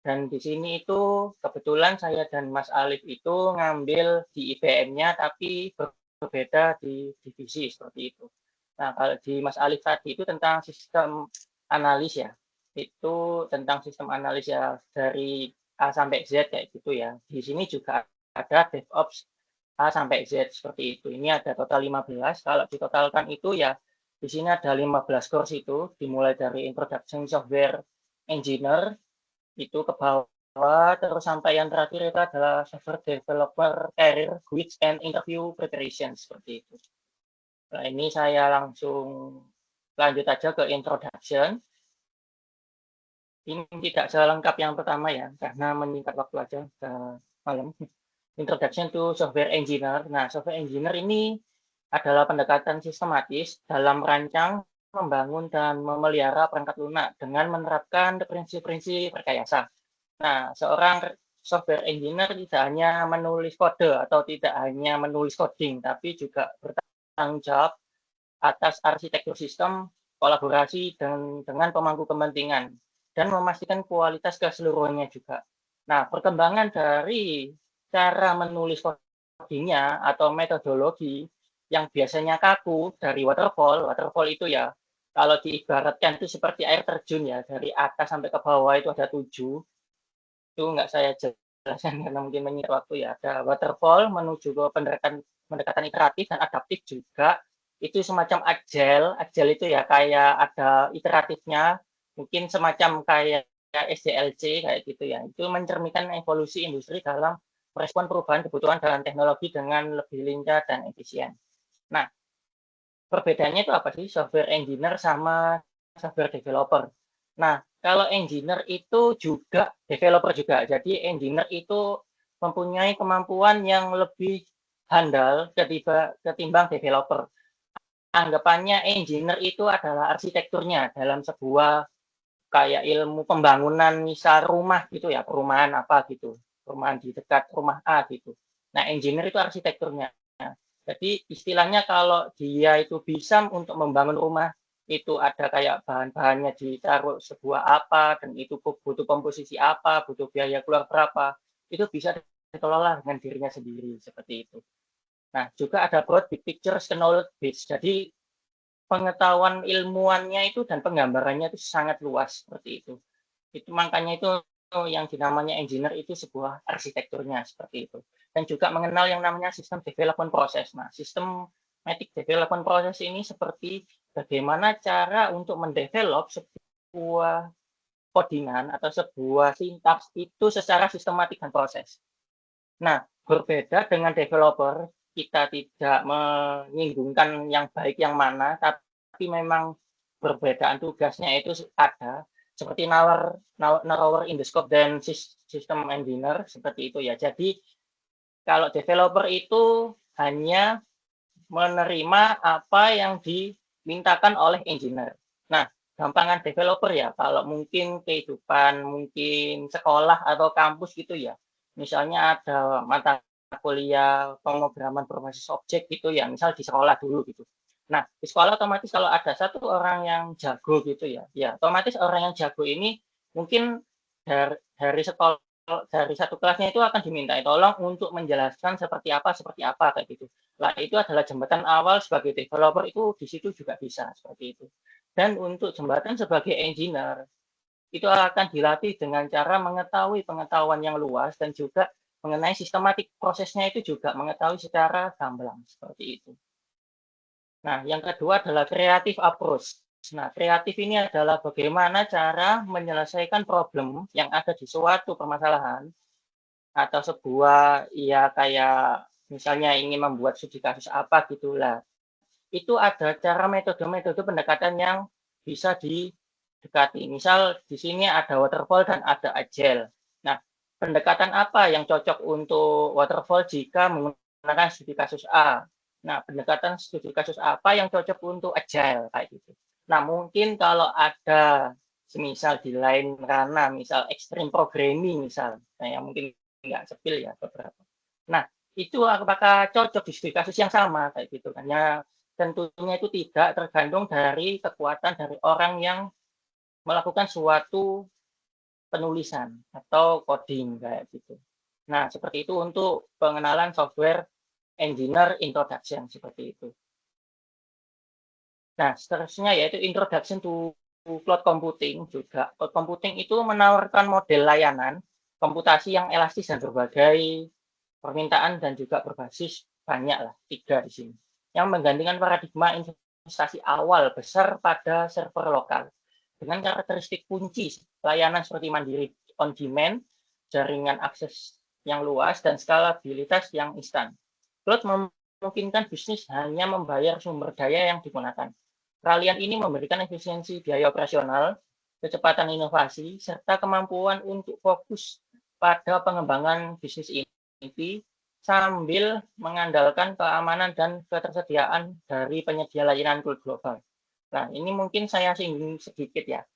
Dan di sini itu kebetulan saya dan Mas Alif itu ngambil di IBM-nya tapi berbeda di divisi seperti itu. Nah, kalau di Mas Alif tadi itu tentang sistem analis ya. Itu tentang sistem analis ya dari A sampai Z kayak gitu ya. Di sini juga ada DevOps A sampai Z seperti itu. Ini ada total 15. Kalau ditotalkan itu ya di sini ada 15 course itu dimulai dari Introduction Software Engineer itu ke bawah terus sampai yang terakhir itu adalah Software Developer Career Quiz and Interview Preparation seperti itu. Nah, ini saya langsung lanjut aja ke introduction. Ini tidak selengkap yang pertama ya, karena menyingkat waktu aja ke malam. Introduction to Software Engineer. Nah, Software Engineer ini adalah pendekatan sistematis dalam merancang, membangun, dan memelihara perangkat lunak dengan menerapkan prinsip-prinsip rekayasa. Nah, seorang software engineer tidak hanya menulis kode atau tidak hanya menulis coding, tapi juga bertanggung jawab atas arsitektur sistem, kolaborasi dengan pemangku kepentingan, dan memastikan kualitas keseluruhannya juga. Nah, perkembangan dari cara menulis codingnya atau metodologi yang biasanya kaku dari waterfall itu ya, kalau diibaratkan itu seperti air terjun ya, dari atas sampai ke bawah itu ada 7, itu nggak saya jelaskan karena mungkin menyita waktu ya. Ada waterfall menuju ke pendekatan iteratif dan adaptif juga. Itu semacam agile itu ya kayak ada iteratifnya, mungkin semacam kayak SDLC kayak gitu ya. Itu mencerminkan evolusi industri dalam merespon perubahan kebutuhan dalam teknologi dengan lebih lincah dan efisien. Nah, perbedaannya itu apa sih software engineer sama software developer? Nah, kalau engineer itu juga developer juga. Jadi engineer itu mempunyai kemampuan yang lebih handal ketimbang developer. Anggapannya engineer itu adalah arsitekturnya dalam sebuah kayak ilmu pembangunan misal rumah gitu ya, perumahan apa gitu. Perumahan di dekat rumah A gitu. Nah, engineer itu arsitekturnya. Jadi istilahnya kalau dia itu bisa untuk membangun rumah itu ada kayak bahan-bahannya ditaruh sebuah apa dan itu butuh komposisi apa, butuh biaya keluar berapa, itu bisa dikelola dengan dirinya sendiri seperti itu. Nah, juga ada broad big picture knowledge base. Jadi pengetahuan ilmuannya itu dan penggambarannya itu sangat luas seperti itu. Itu makanya itu yang dinamanya engineer itu sebuah arsitekturnya seperti itu. Dan juga mengenal yang namanya sistem development process. Nah, systematic development process ini seperti bagaimana cara untuk mendevelop sebuah codingan atau sebuah sintaks itu secara sistematik dan proses. Nah, berbeda dengan developer, kita tidak menyinggungkan yang baik yang mana, tapi memang perbedaan tugasnya itu ada, seperti narrower in the scope dan system engineer, seperti itu ya. Jadi, kalau developer itu hanya menerima apa yang dimintakan oleh engineer. Nah, gampangan developer ya, kalau mungkin kehidupan, mungkin sekolah atau kampus gitu ya. Misalnya ada mata kuliah pemrograman berbasis objek gitu ya, misal di sekolah dulu gitu. Nah, di sekolah otomatis kalau ada satu orang yang jago gitu ya, ya otomatis orang yang jago ini mungkin dari sekolah dari satu kelasnya itu akan diminta tolong untuk menjelaskan seperti apa kayak gitu. Nah, itu adalah jembatan awal sebagai developer itu di situ juga bisa seperti itu. Dan untuk jembatan sebagai engineer itu akan dilatih dengan cara mengetahui pengetahuan yang luas dan juga mengenai sistematik prosesnya itu juga mengetahui secara gamblang seperti itu. Nah, yang kedua adalah creative approach. Nah, kreatif ini adalah bagaimana cara menyelesaikan problem yang ada di suatu permasalahan atau sebuah ya kayak misalnya ingin membuat studi kasus apa gitulah. Itu ada cara metode-metode pendekatan yang bisa didekati. Misal di sini ada waterfall dan ada agile. Nah, pendekatan apa yang cocok untuk waterfall jika menggunakan studi kasus A? Nah, pendekatan studi kasus apa yang cocok untuk agile kayak gitu. Nah, mungkin kalau ada semisal di lain ranah, misal extreme programming misal, saya mungkin nggak sepil ya beberapa. Nah, itu apakah cocok di studi kasus yang sama kayak gitu kan? Ya, tentunya itu tidak tergantung dari kekuatan dari orang yang melakukan suatu penulisan atau coding kayak gitu. Nah, seperti itu untuk pengenalan software engineer introduction seperti itu. Nah, seterusnya yaitu introduction to cloud computing juga. Cloud computing itu menawarkan model layanan komputasi yang elastis dan berbagai permintaan dan juga berbasis banyak lah, 3 di sini. Yang menggantikan paradigma investasi awal besar pada server lokal. Dengan karakteristik kunci layanan seperti mandiri on demand, jaringan akses yang luas, dan skalabilitas yang instan. Cloud memungkinkan bisnis hanya membayar sumber daya yang digunakan. Peralihan ini memberikan efisiensi biaya operasional, kecepatan inovasi, serta kemampuan untuk fokus pada pengembangan bisnis inti sambil mengandalkan keamanan dan ketersediaan dari penyedia layanan cloud global. Nah, ini mungkin saya singgung sedikit ya.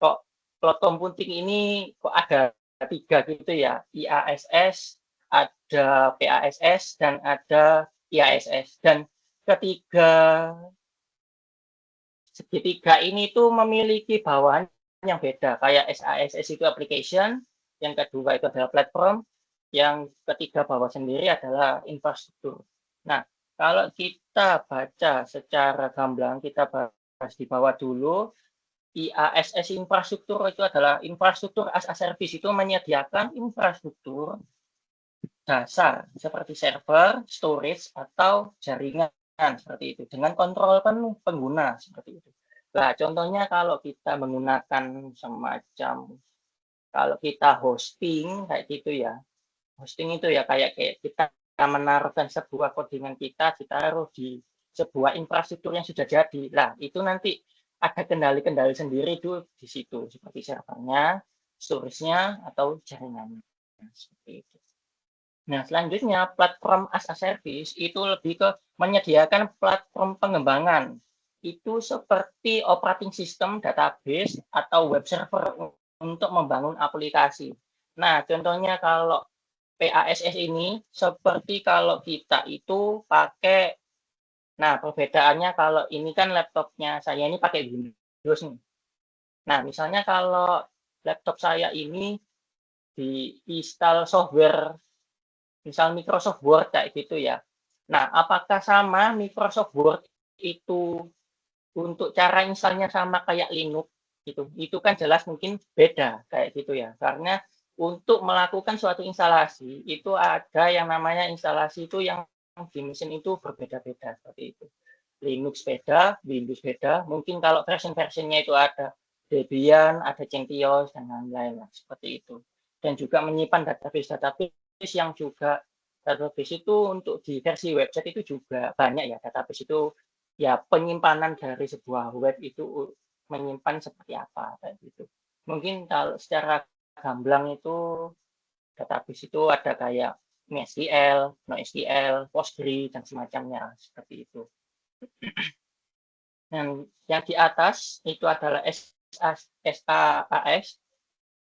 Kok cloud computing ini kok ada 3 gitu ya, IaaS, ada PaaS, dan ada IaaS. Dan segitiga ini tuh memiliki bawahan yang beda. Kayak SaaS itu application, yang kedua itu adalah platform, yang ketiga bawah sendiri adalah infrastruktur. Nah, kalau kita baca secara gamblang, kita bahas di bawah dulu, IaaS infrastruktur itu adalah infrastruktur as a service, itu menyediakan infrastruktur dasar seperti server, storage, atau jaringan seperti itu dengan kontrol penuh pengguna seperti itu. Nah, contohnya kalau kita menggunakan semacam kalau kita hosting kayak gitu ya. Hosting itu ya kayak kita menaruhkan sebuah codingan kita ditaruh di sebuah infrastruktur yang sudah jadi. Nah, itu nanti ada kendali-kendali sendiri itu di situ seperti servernya, storage-nya, atau jaringannya. Seperti itu. Nah, selanjutnya platform as a service itu lebih ke menyediakan platform pengembangan. Itu seperti operating system, database, atau web server untuk membangun aplikasi. Nah, contohnya kalau PaaS ini seperti kalau kita itu pakai, nah perbedaannya kalau ini kan laptopnya saya ini pakai Windows nih. Nah, misalnya kalau laptop saya ini diinstal software misal Microsoft Word kayak gitu ya. Nah, apakah sama Microsoft Word itu untuk cara installnya sama kayak Linux gitu? Itu kan jelas mungkin beda kayak gitu ya. Karena untuk melakukan suatu instalasi itu ada yang namanya instalasi itu yang di mesin itu berbeda-beda seperti itu. Linux beda, Windows beda. Mungkin kalau version-versionnya itu ada Debian, ada CentOS dan lain-lain seperti itu. Dan juga menyimpan database yang juga database itu untuk di versi website itu juga banyak ya. Database itu ya penyimpanan dari sebuah web itu menyimpan seperti apa kayak gitu. Mungkin kalau secara gamblang itu database itu ada kayak MySQL, NoSQL, Postgre dan semacamnya seperti itu. Dan yang di atas itu adalah SaaS,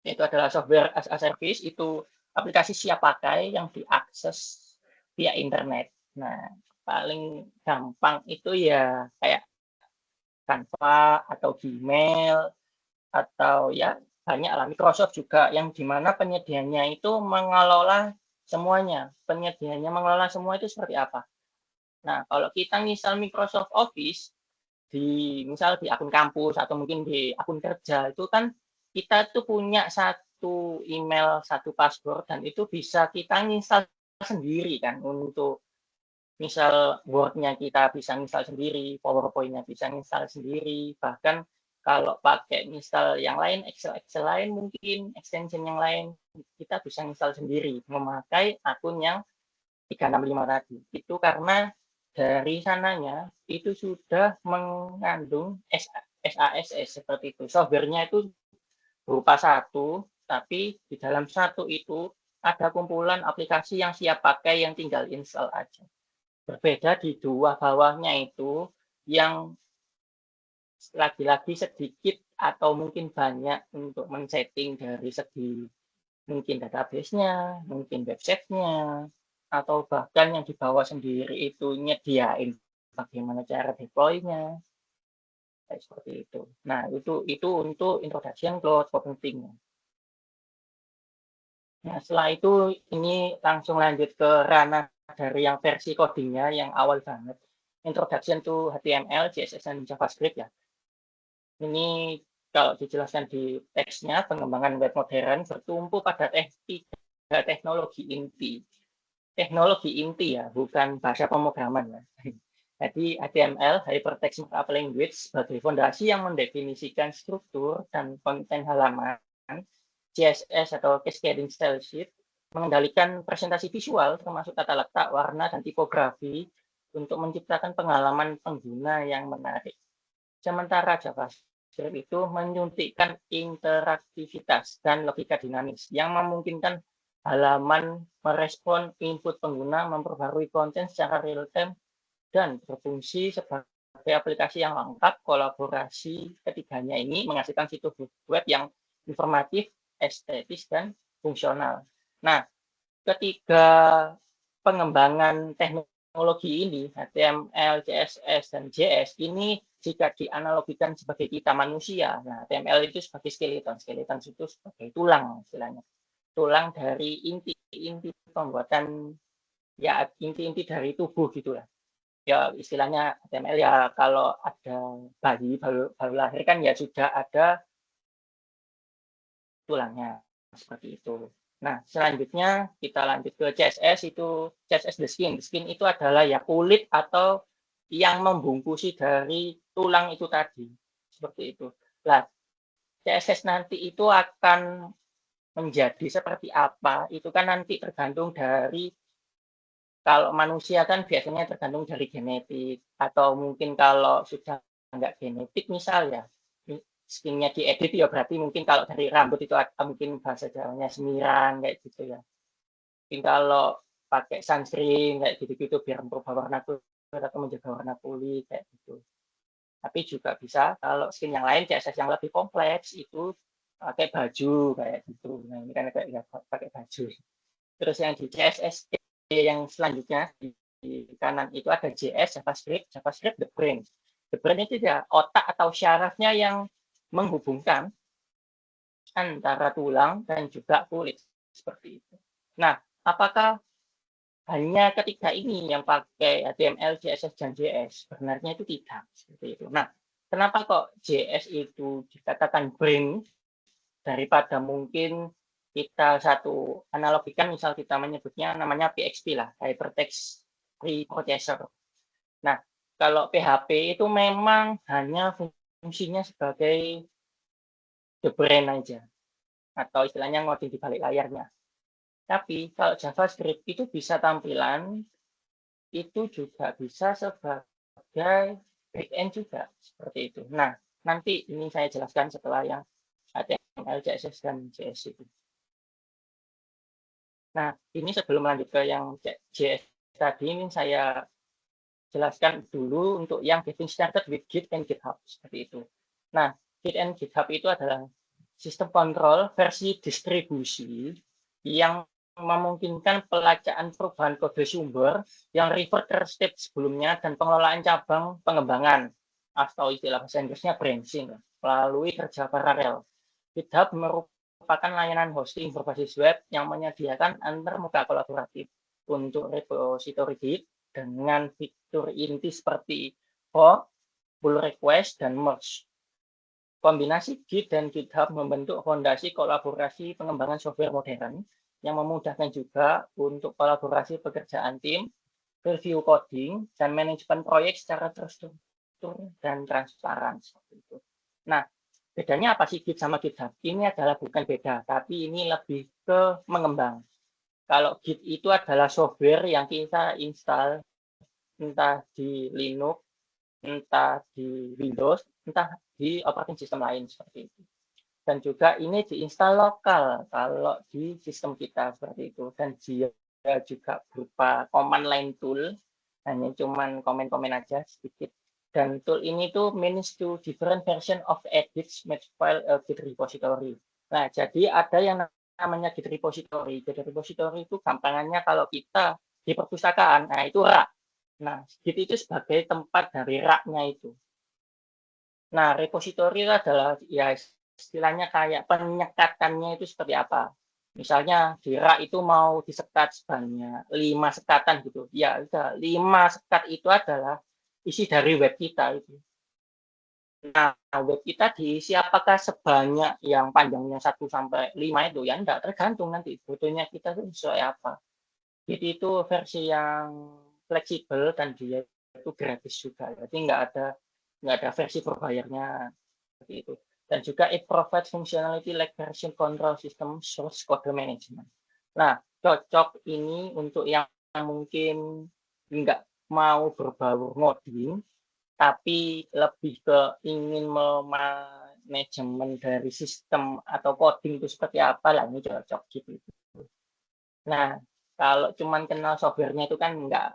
itu adalah software as a service, itu aplikasi siap pakai yang diakses via internet. Nah, paling gampang itu ya kayak Canva atau Gmail atau ya banyak lah, Microsoft juga yang dimana penyedianya itu mengelola semuanya. Penyedianya mengelola semua itu seperti apa? Nah, kalau kita misal Microsoft Office misal di akun kampus atau mungkin di akun kerja itu kan kita tuh punya satu email, satu password dan itu bisa kita install sendiri kan untuk misal Word-nya kita bisa install sendiri, PowerPoint-nya bisa install sendiri, bahkan kalau pakai misal yang lain, Excel lain mungkin, extension yang lain, kita bisa install sendiri, memakai akun yang 365 tadi. Itu karena dari sananya itu sudah mengandung SaaS seperti itu. Software-nya itu berupa satu, tapi di dalam satu itu ada kumpulan aplikasi yang siap pakai yang tinggal install aja. Berbeda di dua bawahnya itu yang lagi-lagi sedikit atau mungkin banyak untuk men-setting dari segi mungkin database-nya, mungkin website-nya, atau bahkan yang dibawa sendiri itu nyediain bagaimana cara deploy-nya, kayak seperti itu. Nah, itu untuk introduction cloud computing. Nah, setelah itu ini langsung lanjut ke ranah dari yang versi codingnya yang awal banget. Introduction to HTML, CSS, dan JavaScript ya. Ini kalau dijelaskan di teksnya, pengembangan web modern bertumpu pada tiga teknologi inti. Teknologi inti ya, bukan bahasa pemrograman ya. Jadi HTML, Hypertext Markup Language, sebagai fondasi yang mendefinisikan struktur dan konten halaman. CSS atau Cascading Style Sheet, mengendalikan presentasi visual termasuk tata letak, warna, dan tipografi untuk menciptakan pengalaman pengguna yang menarik. Sementara JavaScript itu menyuntikkan interaktivitas dan logika dinamis yang memungkinkan halaman merespon input pengguna, memperbarui konten secara real-time, dan berfungsi sebagai aplikasi yang lengkap. Kolaborasi ketiganya ini menghasilkan situs web yang informatif, estetis, dan fungsional. Nah, ketiga pengembangan teknologi ini, HTML, CSS, dan JS, ini jika dianalogikan sebagai kita manusia, nah HTML itu sebagai skeleton itu sebagai tulang istilahnya. Tulang dari inti-inti pembuatan, ya inti-inti dari tubuh gitulah. Ya istilahnya HTML ya kalau ada bayi baru lahir kan ya sudah ada tulangnya seperti itu. Nah, selanjutnya kita lanjut ke CSS, itu CSS the skin. The skin itu adalah ya kulit atau yang membungkusi dari tulang itu tadi. Seperti itu. Nah, CSS nanti itu akan menjadi seperti apa, itu kan nanti tergantung dari, kalau manusia kan biasanya tergantung dari genetik, atau mungkin kalau sudah enggak genetik misal ya, skinnya diedit ya berarti mungkin kalau dari rambut itu mungkin bahasa Jawanya semiran kayak gitu ya. Mungkin kalau pakai sunscreen kayak gitu-gitu biar merubah warna kulit atau menjaga warna kulit kayak gitu. Tapi juga bisa kalau skin yang lain CSS yang lebih kompleks itu pakai baju kayak gitu. Nah ini kan kayak ya, pakai baju. Terus yang di CSS yang selanjutnya di kanan itu ada JS, JavaScript the brain. The brain itu ya otak atau syarafnya yang menghubungkan antara tulang dan juga kulit seperti itu. Nah, apakah hanya ketiga ini yang pakai HTML, CSS, dan JS. Sebenarnya itu tidak seperti itu. Nah, kenapa kok JS itu dikatakan brain daripada mungkin kita satu analogikan, misal kita menyebutnya namanya PXP lah, Hypertext Preprocessor. Nah, kalau PHP itu memang hanya fungsinya sebagai the brain aja, atau istilahnya ngoding di balik layarnya. Tapi kalau JavaScript itu bisa tampilan, itu juga bisa sebagai backend juga, seperti itu. Nah, nanti ini saya jelaskan setelah yang HTML, CSS, dan JS itu. Nah, ini sebelum lanjut ke yang JS tadi, ini saya jelaskan dulu untuk yang getting started with Git and GitHub, seperti itu. Nah, Git and GitHub itu adalah sistem kontrol versi distribusi yang memungkinkan pelacaan perubahan kode sumber yang refer ke step sebelumnya dan pengelolaan cabang pengembangan atau istilah bahasa Inggrisnya branching melalui kerja paralel. GitHub merupakan layanan hosting berbasis web yang menyediakan antarmuka kolaboratif untuk repository Git dengan fitur inti seperti fork, pull request, dan merge. Kombinasi Git dan GitHub membentuk fondasi kolaborasi pengembangan software modern yang memudahkan juga untuk kolaborasi pekerjaan tim, review coding, dan manajemen proyek secara terstruktur dan transparan. Nah, bedanya apa sih Git sama GitHub? Ini adalah bukan beda, tapi ini lebih ke mengembang. Kalau Git itu adalah software yang kita install entah di Linux, entah di Windows, entah di operating system lain seperti itu. Dan juga ini diinstal lokal kalau di sistem kita seperti itu. Dan dia juga berupa command line tool, hanya cuman komen-komen aja sedikit. Dan tool ini tuh manage to different version of edits match file Git repository. Nah, jadi ada yang namanya Git repository. Git repository itu gampangannya kalau kita di perpustakaan, nah itu rak. Nah, Git itu sebagai tempat dari rak-nya itu. Nah, repository itu adalah ya istilahnya kayak penyekatannya itu seperti apa. Misalnya di rak itu mau disekat sebanyak 5 sekatan gitu. Ya, udah 5 sekat itu adalah isi dari web kita itu. Nah, web kita diisi apakah sebanyak yang panjangnya 1 sampai 5 itu? Ya enggak, tergantung nanti butuhnya kita itu sesuai apa. Jadi itu versi yang fleksibel dan dia itu gratis juga. Jadi nggak ada versi berbayarnya seperti itu. Dan juga it provides functionality like version control system source code management. Nah, cocok ini untuk yang mungkin nggak mau berbaur ngoding, tapi lebih ke ingin manajemen dari sistem atau coding itu seperti apa lah, ini cocok gitu. Nah, kalau cuman kenal softwarenya itu kan nggak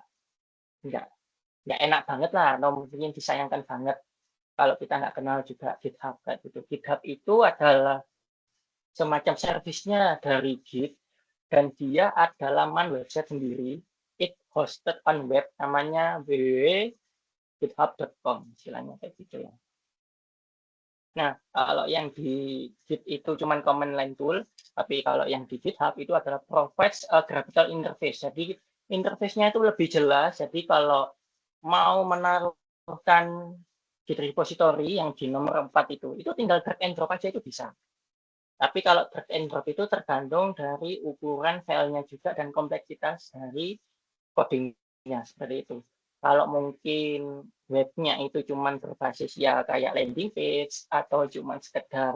enak banget lah, atau mungkin disayangkan banget kalau kita nggak kenal juga GitHub kayak gitu. GitHub itu adalah semacam servisnya dari Git dan dia ada laman website sendiri. It hosted on web namanya www.github.com istilahnya kayak gitu ya. Nah, kalau yang di Git itu cuman command line tool, tapi kalau yang di GitHub itu adalah provides a graphical interface. Jadi interface-nya itu lebih jelas. Jadi kalau mau menaruhkan Git repository yang di nomor 4 itu tinggal drag and drop aja itu bisa. Tapi kalau drag and drop itu tergantung dari ukuran filenya juga dan kompleksitas dari codingnya seperti itu. Kalau mungkin webnya itu cuman berbasis ya kayak landing page atau cuman sekedar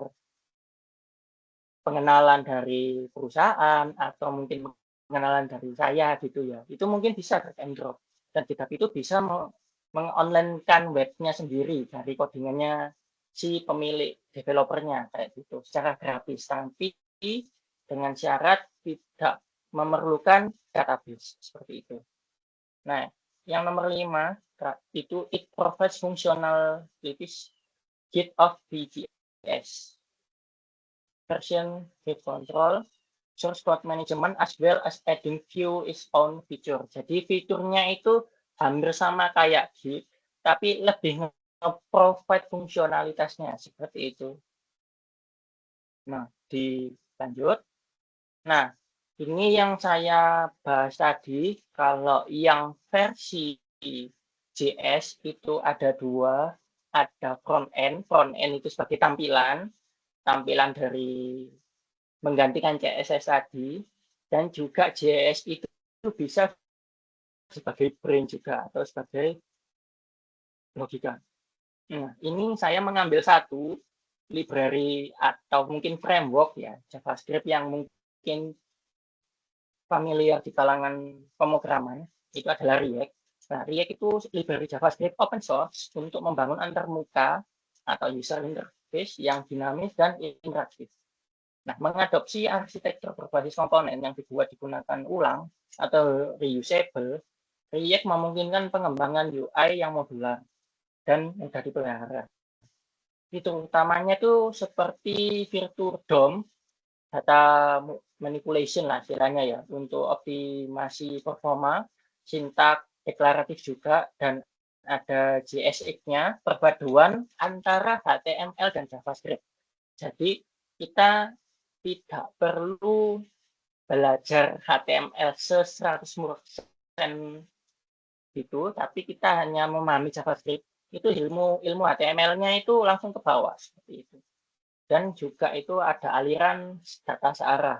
pengenalan dari perusahaan atau mungkin pengenalan dari saya gitu ya, itu mungkin bisa drag and drop. Dan GitHub itu bisa mengonline-kan webnya sendiri dari codingannya si pemilik developernya kayak gitu secara gratis, tapi dengan syarat tidak memerlukan database seperti itu. Nah, yang nomor 5 itu it provides functionalities Git of VGS, version Git control, source code management, as well as adding few its own feature. Jadi fiturnya itu hampir sama kayak Git, tapi lebih nge-provide fungsionalitasnya seperti itu. Nah, dilanjut. Nah, Ini yang saya bahas tadi, kalau yang versi JS itu ada dua, ada front end itu sebagai tampilan dari menggantikan CSS tadi, dan juga JS itu bisa sebagai brain juga atau sebagai logika. Nah, ini saya mengambil satu library atau mungkin framework ya JavaScript yang mungkin familiar di kalangan pemrograman, itu adalah React. Nah, React itu library JavaScript open source untuk membangun antarmuka atau user interface yang dinamis dan interaktif. Nah, mengadopsi arsitektur berbasis komponen yang digunakan ulang atau reusable, React memungkinkan pengembangan UI yang modular dan mudah dipelihara. Fitur utamanya itu seperti fitur DOM, data manipulation lah istilahnya ya, untuk optimasi performa, sintak deklaratif juga, dan ada JSX-nya, perpaduan antara HTML dan JavaScript. Jadi kita tidak perlu belajar HTML 100% itu, tapi kita hanya memahami JavaScript, itu ilmu HTML-nya itu langsung ke bawah seperti itu. Dan juga itu ada aliran data searah,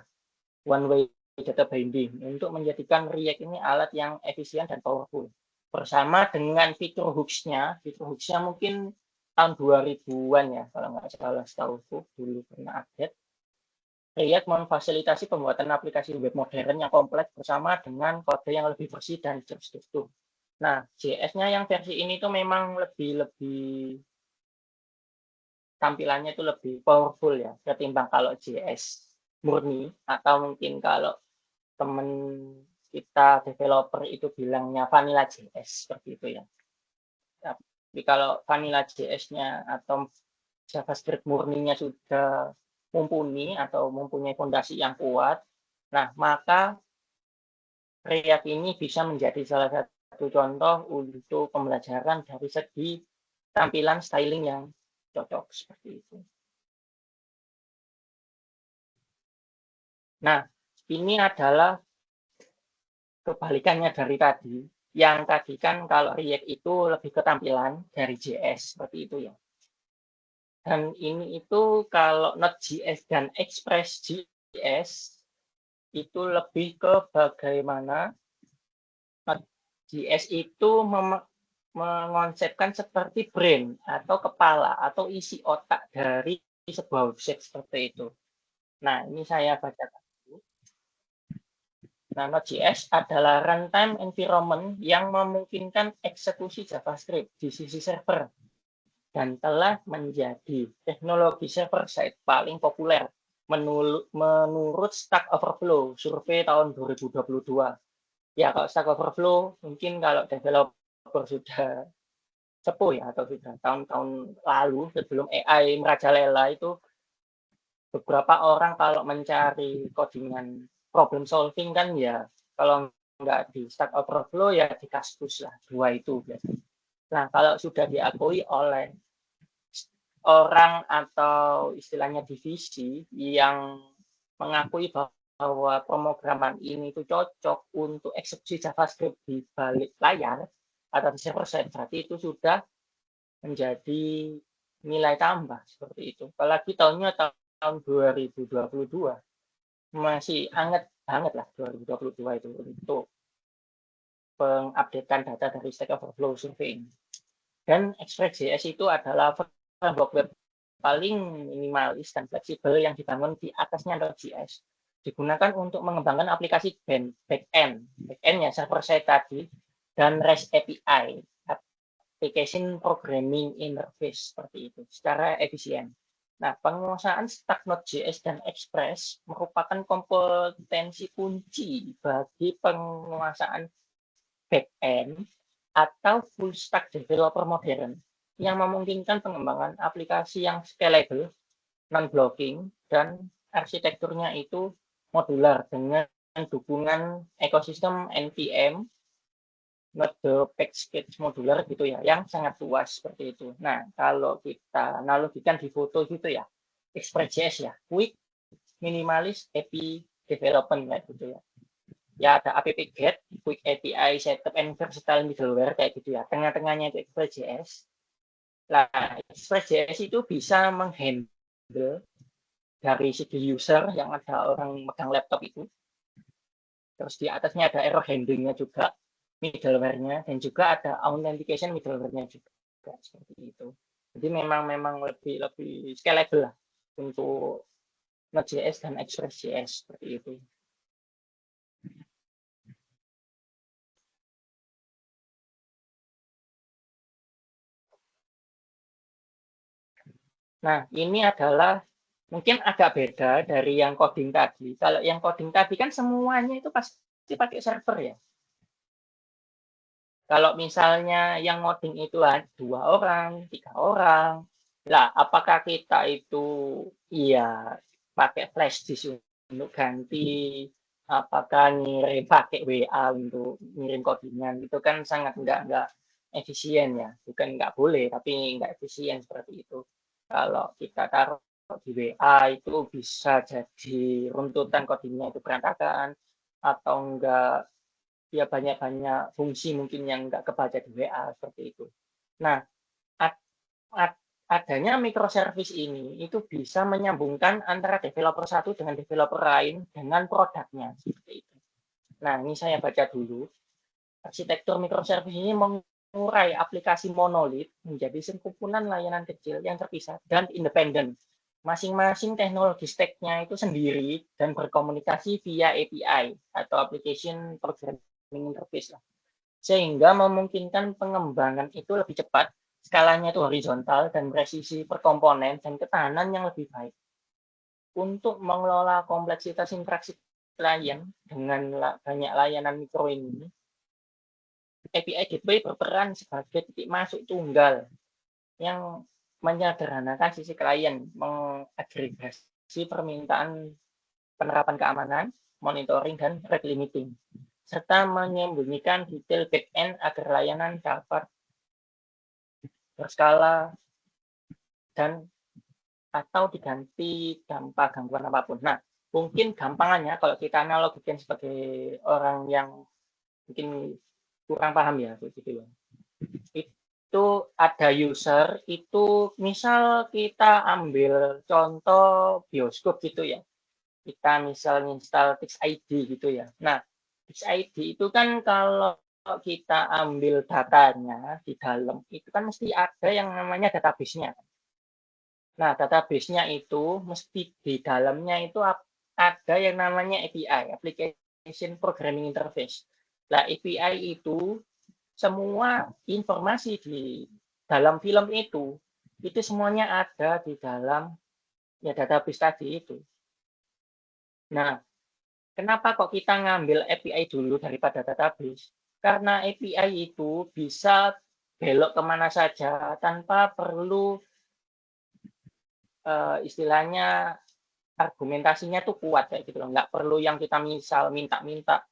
one way data binding, untuk menjadikan React ini alat yang efisien dan powerful. Bersama dengan fitur hooks-nya mungkin tahun 2000-an ya, kalau nggak salah setahuku dulu pernah update. React memfasilitasi pembuatan aplikasi web modern yang kompleks bersama dengan kode yang lebih bersih dan terstruktur. Nah, JS-nya yang versi ini tuh memang lebih tampilannya itu lebih powerful ya ketimbang kalau JS murni, atau mungkin kalau temen kita developer itu bilangnya vanilla JS seperti itu ya. Tapi kalau vanilla JS-nya atau JavaScript murninya sudah mumpuni atau mempunyai fondasi yang kuat, nah maka React ini bisa menjadi salah satu contoh untuk pembelajaran dari segi tampilan styling yang cocok seperti itu. Nah, ini adalah kebalikannya dari tadi. Yang tadi kan kalau React itu lebih ke tampilan dari JS seperti itu ya. Dan ini itu kalau Node.js dan Express.js itu lebih ke bagaimana Node.js itu mengonsepkan seperti brain atau kepala atau isi otak dari sebuah website seperti itu. Nah, ini saya bacakan dulu. Nah, Node.js adalah runtime environment yang memungkinkan eksekusi JavaScript di sisi server dan telah menjadi teknologi server-side paling populer menurut Stack Overflow survei tahun 2022. Ya, kalau Stack Overflow mungkin kalau developer sudah sepuh ya, atau sudah tahun-tahun lalu sebelum AI merajalela itu, beberapa orang kalau mencari codingan problem solving kan ya, kalau nggak di Stack Overflow ya di Kaskus lah, dua itu biasanya. Nah, kalau sudah diakui oleh orang atau istilahnya divisi yang mengakui bahwa pemrograman ini itu cocok untuk eksekusi JavaScript di balik layar atau di server side, berarti itu sudah menjadi nilai tambah seperti itu. Apalagi tahunnya tahun 2022 masih hangat banget lah 2022 itu untuk pengupdatean data dari Stack Overflow survei ini. Dan Express.js itu adalah framework web paling minimalis dan fleksibel yang dibangun di atasnya Node.js. Digunakan untuk mengembangkan aplikasi back-end-nya server side tadi, dan REST API, application programming interface seperti itu, secara efisien. Nah, penguasaan stack Node.js dan Express merupakan kompetensi kunci bagi penguasaan back-end atau full stack developer modern yang memungkinkan pengembangan aplikasi yang scalable, non-blocking, dan arsitekturnya itu modular dengan dukungan ekosistem NPM, Node Package Modular gitu ya, yang sangat luas seperti itu. Nah, kalau kita analogikan di foto gitu ya, Express.js ya, quick, minimalis, happy, development kayak gitu ya. Ya ada app-get, quick API setup and versatile middleware kayak gitu ya. Tengah-tengahnya itu Express.js. Nah, Express.js itu bisa menghandle dari segi user yang ada orang megang laptop itu. Terus di atasnya ada error handlingnya juga, middleware-nya, dan juga ada authentication middleware-nya juga seperti itu. Jadi memang lebih scalable lah untuk Node.js dan Express.js seperti itu. Nah, ini adalah mungkin agak beda dari yang coding tadi. Kalau yang coding tadi kan semuanya itu pasti pakai server ya. Kalau misalnya yang ngoding itu 2 orang, 3 orang, lah apakah kita itu iya pakai flash disk untuk ganti, apakah ngirim pakai WA untuk ngirim codingan, itu kan sangat nggak efisien ya. Bukan nggak boleh, tapi nggak efisien seperti itu. Kalau kita taruh di WA itu bisa jadi runtutan codingnya itu berantakan, atau enggak ya banyak fungsi mungkin yang nggak kebaca di WA seperti itu. Nah, adanya microservice ini itu bisa menyambungkan antara developer satu dengan developer lain dengan produknya seperti itu. Nah, ini saya baca dulu. Arsitektur microservice ini mengurai aplikasi monolit menjadi sekumpulan layanan kecil yang terpisah dan independen. Masing-masing teknologi stack-nya itu sendiri dan berkomunikasi via API atau application programming interface lah. Sehingga memungkinkan pengembangan itu lebih cepat, skalanya itu horizontal dan presisi per komponen dan ketahanan yang lebih baik. Untuk mengelola kompleksitas interaksi klien dengan banyak layanan mikro ini, API Gateway berperan sebagai titik masuk tunggal yang menyederhanakan sisi klien, mengagregasi permintaan penerapan keamanan, monitoring, dan rate limiting, serta menyembunyikan detail back-end agar layanan dapat berskala dan atau diganti tanpa gangguan apapun. Nah, mungkin gampangannya kalau kita analogikan sebagai orang yang mungkin kurang paham ya, begitu ya. Itu ada user, itu misal kita ambil contoh bioskop gitu ya. Kita misalnya install TixID gitu ya. Nah, TixID itu kan kalau kita ambil datanya di dalam, itu kan mesti ada yang namanya database-nya. Nah, database-nya itu mesti di dalamnya itu ada yang namanya API, Application Programming Interface. Nah, API itu semua informasi di dalam film itu semuanya ada di dalam ya database tadi itu. Nah, kenapa kok kita ngambil API dulu daripada database? Karena API itu bisa belok kemana saja tanpa perlu istilahnya argumentasinya tuh kuat kayak gitu loh. Nggak perlu yang kita misal minta-minta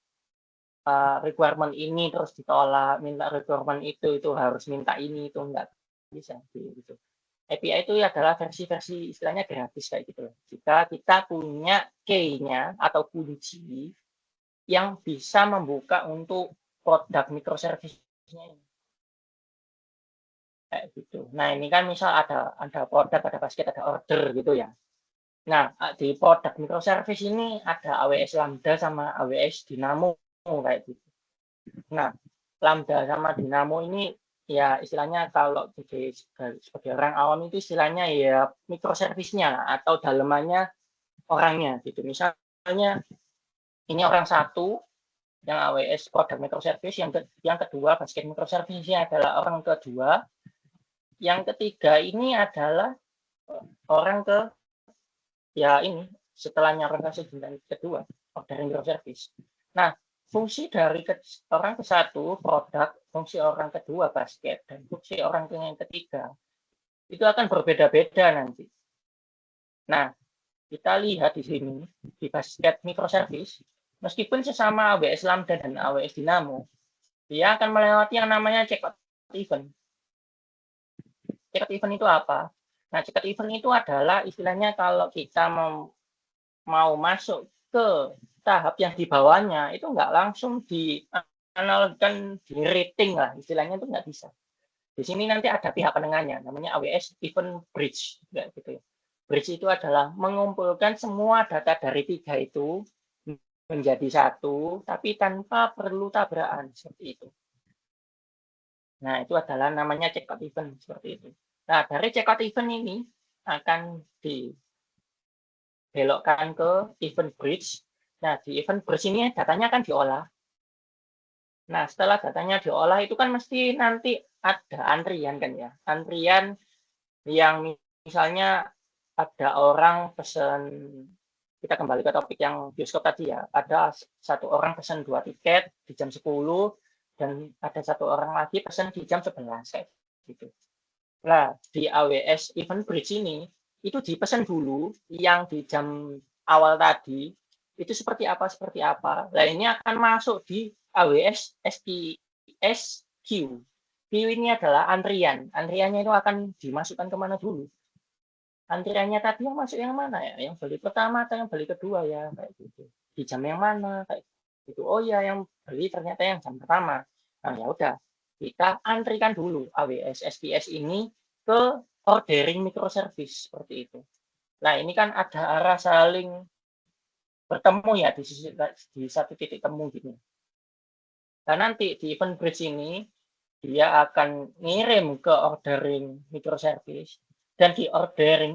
requirement ini terus ditolak, minta requirement itu harus minta ini, itu nggak bisa gitu. API itu adalah versi-versi istilahnya gratis kayak gitu loh. Jika kita punya key-nya atau kunci yang bisa membuka untuk produk microservice-nya ini. Kayak gitu. Nah, ini kan misal ada produk, ada basket, ada order gitu ya. Nah, di produk microservice ini ada AWS Lambda sama AWS Dynamo kayak gitu. Nah, Lambda sama Dynamo ini ya istilahnya kalau sebagai orang awam itu istilahnya ya microservice-nya atau dalemannya orangnya gitu. Misalnya ini orang satu yang AWS produk microservice, yang kedua basket microservice-nya adalah orang kedua, yang ketiga ini adalah orang ya ini setelahnya orang kedua ordering microservice. Nah, fungsi dari orang ke satu produk, fungsi orang kedua basket, dan fungsi orang yang ketiga itu akan berbeda-beda nanti. Nah, kita lihat di sini di basket microservice, meskipun sesama AWS Lambda dan AWS Dynamo, dia akan melewati yang namanya checkout event. Checkout event itu apa? Nah, checkout event itu adalah istilahnya kalau kita mau masuk ke tahap yang di bawahnya itu nggak langsung dianalogikan di rating lah, istilahnya itu nggak bisa. Di sini nanti ada pihak penengahnya, namanya AWS Event Bridge, kayak gitu ya. Bridge itu adalah mengumpulkan semua data dari 3 itu menjadi satu, tapi tanpa perlu tabrakan, seperti itu. Nah, itu adalah namanya checkout event, seperti itu. Nah, dari checkout event ini akan dibelokkan ke event bridge. Nah, di event bridge ini datanya akan diolah. Nah, setelah datanya diolah itu kan mesti nanti ada antrian kan ya. Antrian yang misalnya ada orang pesan, kita kembali ke topik yang bioskop tadi ya, ada satu orang pesan 2 tiket di jam 10 dan ada satu orang lagi pesan di jam 11 gitu. Nah, di AWS Event Bridge ini itu dipesan dulu yang di jam awal tadi itu seperti apa. Nah, ini akan masuk di AWS SPS Queue. Queue ini adalah antrian. Antriannya itu akan dimasukkan kemana dulu? Antriannya tadi yang masuk yang mana ya? Yang beli pertama atau yang beli kedua ya? Kayak gitu. Di jam yang mana? Kayak gitu. Oh ya, yang beli ternyata yang jam pertama. Nah, ya udah. Kita antrikan dulu AWS SPS ini ke ordering microservice seperti itu. Nah, ini kan ada arah saling bertemu ya di satu titik temu gitu. Dan nanti di event bridge ini dia akan ngirim ke ordering microservice dan di ordering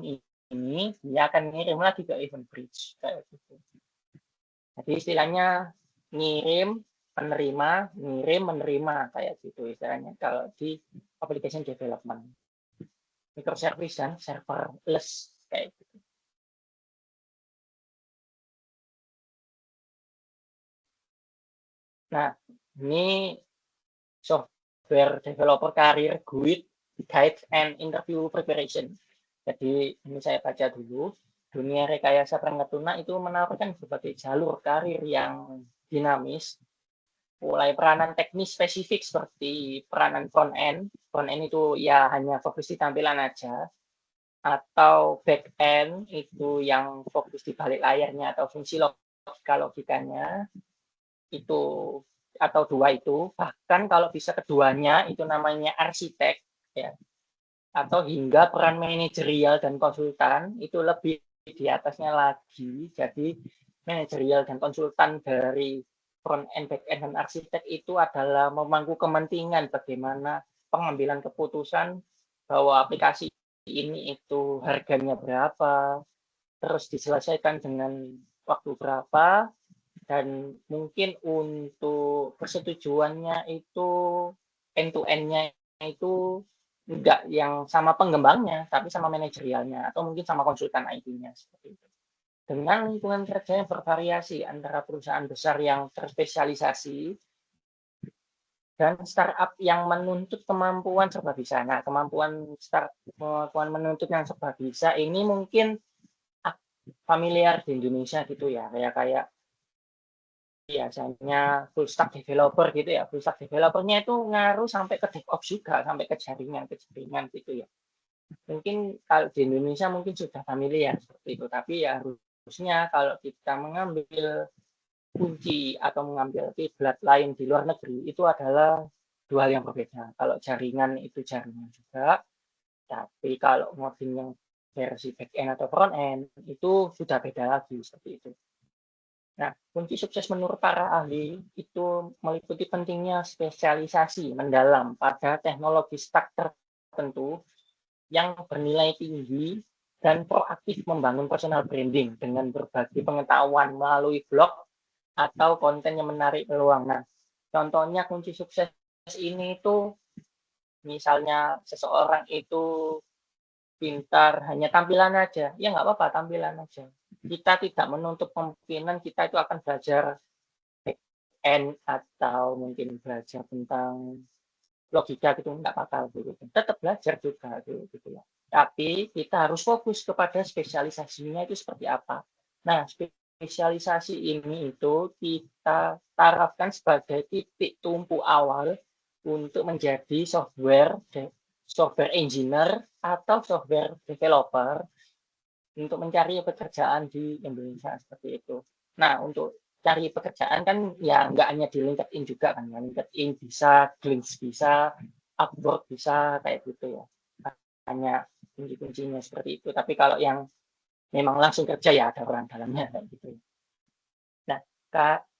ini dia akan ngirim lagi ke event bridge kayak gitu. Jadi istilahnya ngirim penerima, ngirim menerima kayak gitu istilahnya kalau di application development. Microservice dan serverless kayak gitu. Nah, ini software developer career guide and interview preparation. Jadi ini saya baca dulu. Dunia rekayasa perangkat lunak itu menawarkan berbagai jalur karir yang dinamis, mulai peranan teknis spesifik seperti peranan front end itu ya hanya fokus di tampilan aja, atau back end itu yang fokus di balik layarnya atau fungsi logikanya itu, atau 2 itu, bahkan kalau bisa keduanya itu namanya arsitek ya, atau hingga peran manajerial dan konsultan itu lebih di atasnya lagi. Jadi manajerial dan konsultan dari front end, back end, dan arsitek itu adalah memangku kepentingan bagaimana pengambilan keputusan bahwa aplikasi ini itu harganya berapa, terus diselesaikan dengan waktu berapa, dan mungkin untuk persetujuannya itu end-to-end-nya itu enggak yang sama pengembangnya, tapi sama manajerialnya, atau mungkin sama konsultan IT-nya, seperti itu. Dengan lingkungan kerja yang bervariasi antara perusahaan besar yang terspesialisasi dan startup yang menuntut kemampuan serba bisa. Nah, kemampuan menuntut yang serba bisa ini mungkin familiar di Indonesia gitu ya, kayak biasanya full stack developer gitu ya. Full stack developernya itu ngaruh sampai ke DevOps juga, sampai ke jaringan gitu ya. Mungkin kalau di Indonesia mungkin sudah familiar seperti itu, tapi ya harusnya kalau kita mengambil kunci atau mengambil kiblat lain di luar negeri itu adalah 2 hal yang berbeda. Kalau jaringan itu jaringan juga, tapi kalau ngoding yang versi back end atau front end itu sudah beda lagi seperti itu. Nah, kunci sukses menurut para ahli itu meliputi pentingnya spesialisasi mendalam pada teknologi stack tertentu yang bernilai tinggi dan proaktif membangun personal branding dengan berbagi pengetahuan melalui blog atau konten yang menarik peluang. Nah, contohnya kunci sukses ini itu misalnya seseorang itu pintar hanya tampilan aja, ya nggak apa-apa tampilan aja. Kita tidak menutup kemungkinan kita itu akan belajar back end atau mungkin belajar tentang logika gitu, nggak apa-apa gitu. Tetap belajar juga gitu ya. Tapi kita harus fokus kepada spesialisasinya itu seperti apa. Nah, spesialisasi ini itu kita tarafkan sebagai titik tumpu awal untuk menjadi software engineer atau software developer untuk mencari pekerjaan di Indonesia seperti itu. Nah, untuk cari pekerjaan kan ya nggak hanya di LinkedIn juga kan, LinkedIn bisa, Glints bisa, Upwork bisa, kayak gitu ya. Hanya kunci-kuncinya seperti itu. Tapi kalau yang memang langsung kerja ya ada orang dalamnya kayak gitu. Nah,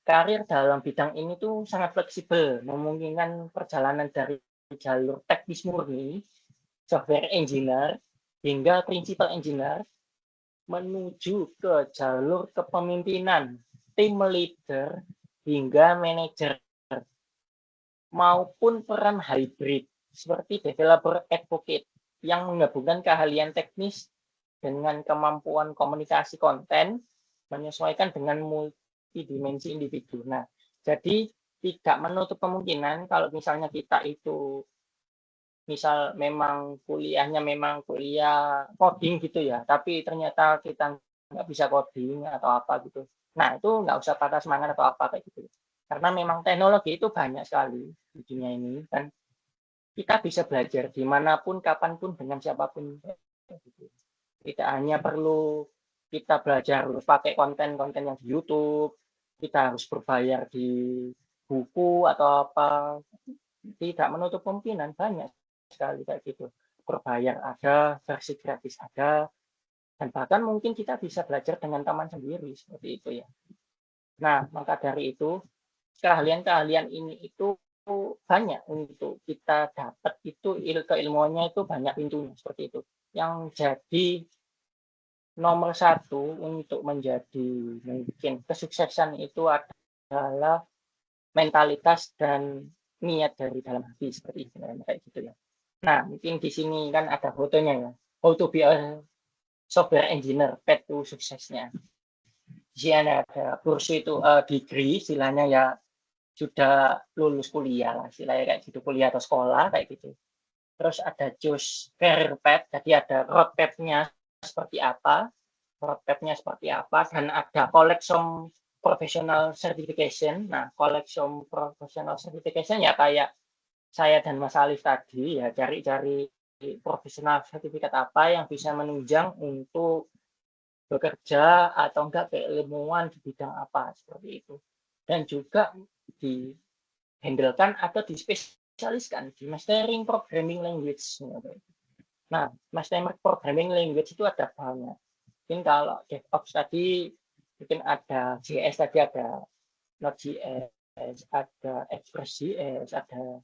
karir dalam bidang ini tuh sangat fleksibel, memungkinkan perjalanan dari jalur teknis murni, software engineer, hingga principal engineer, menuju ke jalur kepemimpinan, tim leader, hingga manajer, maupun peran hybrid, seperti developer advocate, yang menggabungkan keahlian teknis dengan kemampuan komunikasi konten, menyesuaikan dengan multidimensi individu. Nah, jadi tidak menutup kemungkinan kalau misalnya kita itu misal memang kuliahnya memang kuliah coding gitu ya, tapi ternyata kita nggak bisa coding atau apa gitu. Nah, itu nggak usah patah semangat atau apa kayak gitu. Karena memang teknologi itu banyak sekali di dunia ini, dan kita bisa belajar dimanapun, kapanpun, dengan siapapun. Gitu. Tidak hanya perlu kita belajar harus pakai konten-konten yang di YouTube, kita harus berbayar di buku atau apa. Tidak menutup kemungkinan, banyak sekali kayak gitu. Berbayar ada, versi gratis ada, dan bahkan mungkin kita bisa belajar dengan teman sendiri seperti itu ya. Nah, maka dari itu keahlian-keahlian ini itu banyak untuk kita dapat, itu keilmuannya itu banyak pintunya seperti itu. Yang jadi nomor satu untuk menjadi mungkin kesuksesan itu adalah mentalitas dan niat dari dalam hati seperti itu kayak gitu ya. Nah, mungkin di sini kan ada fotonya ya. How to be a software engineer, path to suksesnya. Di sini ada kursus itu degree, istilahnya ya sudah lulus kuliah lah, istilahnya kayak gitu, kuliah atau sekolah kayak gitu. Terus ada choose career path, jadi ada roadmap-nya seperti apa, dan ada collection professional certification. Nah, collection professional certification ya kayak saya dan Mas Alif tadi ya, cari-cari profesional sertifikat apa yang bisa menunjang untuk bekerja atau enggak keilmuan di bidang apa seperti itu. Dan juga dihandlekan atau dispesialiskan di mastering programming language. Nah, mastering programming language itu ada banyak. Mungkin kalau DevOps tadi mungkin ada JS, tadi ada Node.js, ada Express.js, ada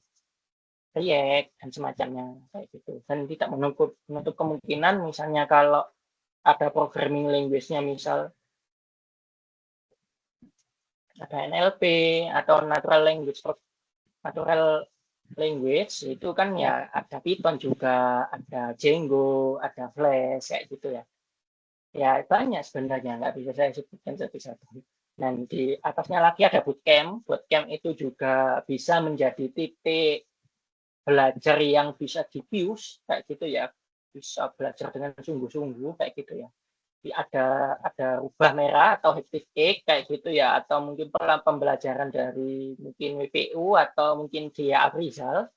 React dan semacamnya kayak gitu. Dan tidak menutup kemungkinan misalnya kalau ada programming language-nya, misal ada NLP atau natural language itu kan ya ada Python juga, ada Django, ada Flash kayak gitu ya. Ya banyak sebenarnya, nggak bisa saya sebutkan satu-satu. Dan di atasnya lagi ada bootcamp. Bootcamp itu juga bisa menjadi titik belajar yang bisa dipius kayak gitu ya, bisa belajar dengan sungguh-sungguh kayak gitu ya. Ada rubah merah atau hectic cake kayak gitu ya, atau mungkin pembelajaran dari mungkin WPU atau mungkin dia Aprizal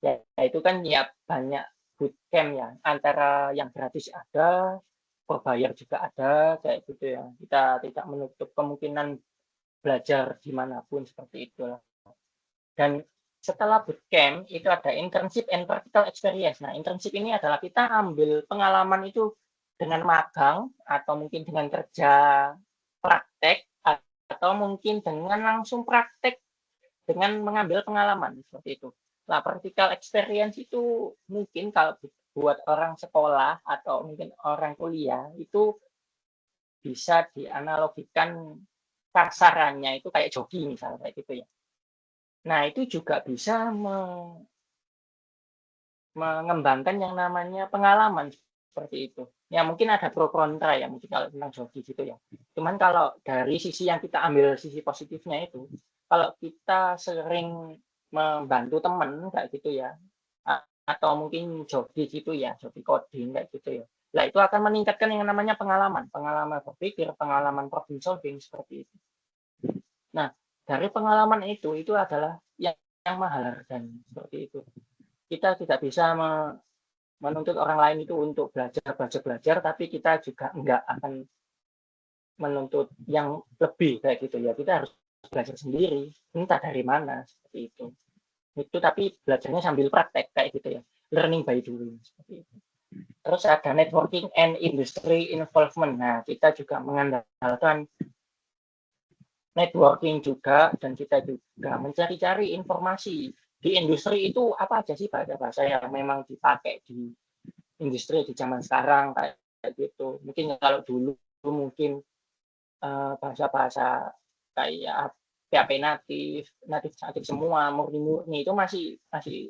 ya, itu kan ya banyak bootcamp ya, antara yang gratis ada, berbayar juga ada kayak gitu ya. Kita tidak menutup kemungkinan belajar dimanapun seperti itulah. Dan setelah bootcamp itu ada internship and practical experience. Nah, internship ini adalah kita ambil pengalaman itu dengan magang atau mungkin dengan kerja praktek atau mungkin dengan langsung praktek dengan mengambil pengalaman seperti itu. Nah, practical experience itu mungkin kalau buat orang sekolah atau mungkin orang kuliah itu bisa dianalogikan kasarannya itu kayak joki misalnya kayak gitu ya. Nah, itu juga bisa mengembangkan yang namanya pengalaman seperti itu. Ya mungkin ada pro kontra ya, mungkin kalau tentang joki gitu ya. Cuman kalau dari sisi yang kita ambil sisi positifnya itu, kalau kita sering membantu teman kayak gitu ya, atau mungkin joki gitu ya, joki coding kayak gitu ya. Nah, itu akan meningkatkan yang namanya pengalaman berpikir, pengalaman problem solving seperti itu. Nah, dari pengalaman itu adalah yang mahal harganya seperti itu. Kita tidak bisa menuntut orang lain itu untuk belajar, tapi kita juga enggak akan menuntut yang lebih kayak gitu ya, kita harus belajar sendiri, entah dari mana seperti itu. Itu tapi belajarnya sambil praktek kayak gitu ya, learning by doing seperti itu. Terus ada networking and industry involvement. Nah, kita juga mengandalkan networking juga, dan kita juga mencari-cari informasi di industri itu apa aja sih bahasa-bahasa yang memang dipakai di industri di zaman sekarang kayak gitu. Mungkin kalau dulu mungkin bahasa-bahasa kayak PHP natif semua, murni itu masih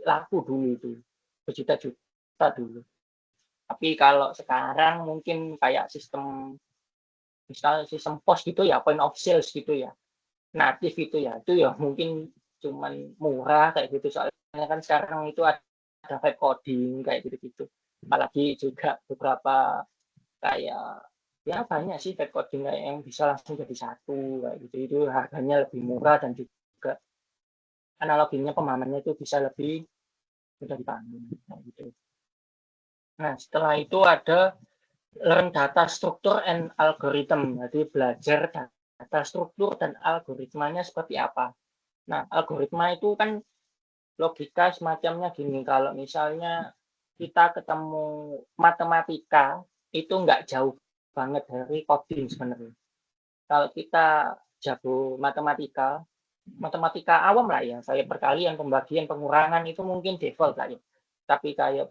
laku dulu itu, berjuta-juta dulu. Tapi kalau sekarang mungkin kayak sistem POS gitu ya, point of sales gitu ya, natif itu ya mungkin cuman murah kayak gitu, soalnya kan sekarang itu ada vibe coding kayak gitu-gitu. Apalagi juga beberapa kayak ya banyak sih vibe coding kayak yang bisa langsung jadi satu kayak gitu, itu harganya lebih murah dan juga analoginya pemahamannya itu bisa lebih mudah dipahami kayak gitu. Nah, setelah itu ada learn data structure and algorithm. Jadi belajar data struktur dan algoritmanya seperti apa. Nah, algoritma itu kan logika semacamnya gini, kalau misalnya kita ketemu matematika itu nggak jauh banget dari coding sebenarnya. Kalau kita jago matematika awam lah ya, kayak perkalian, pembagian, pengurangan itu mungkin default lah ya. Tapi kayak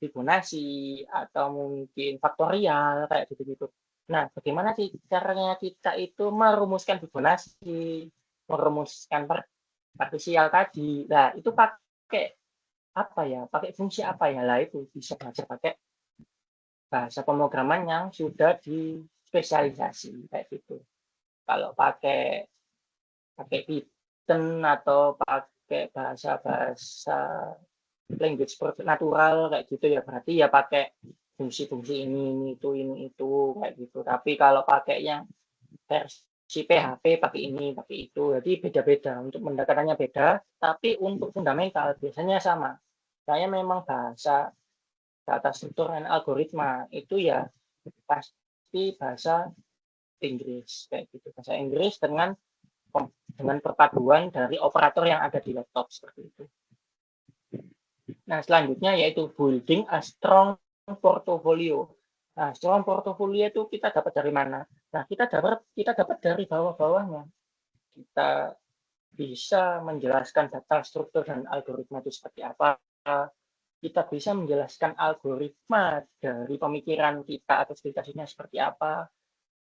Fibonacci atau mungkin faktorial kayak gitu-gitu. Nah, bagaimana sih caranya kita itu merumuskan Fibonacci, merumuskan partisial tadi? Nah, itu pakai apa ya? Pakai fungsi apa ya? Lah itu bisa belajar pakai bahasa pemrograman yang sudah dispesialisasi kayak gitu. Kalau pakai Python atau pakai bahasa language natural kayak gitu ya, berarti ya pakai fungsi-fungsi ini itu kayak gitu. Tapi kalau pakai yang versi PHP pakai ini pakai itu, jadi beda-beda, untuk pendekatannya beda, tapi untuk fundamental biasanya sama. Saya memang bahasa data struktur dan algoritma itu ya pasti bahasa Inggris kayak gitu, bahasa Inggris dengan perpaduan dari operator yang ada di laptop seperti itu. Nah, selanjutnya yaitu building a strong portfolio. Nah, strong portfolio itu kita dapat dari mana? Nah, kita dapat dari bawah-bawahnya. Kita bisa menjelaskan data struktur dan algoritma itu seperti apa. Kita bisa menjelaskan algoritma dari pemikiran kita atau spesifikasinya seperti apa.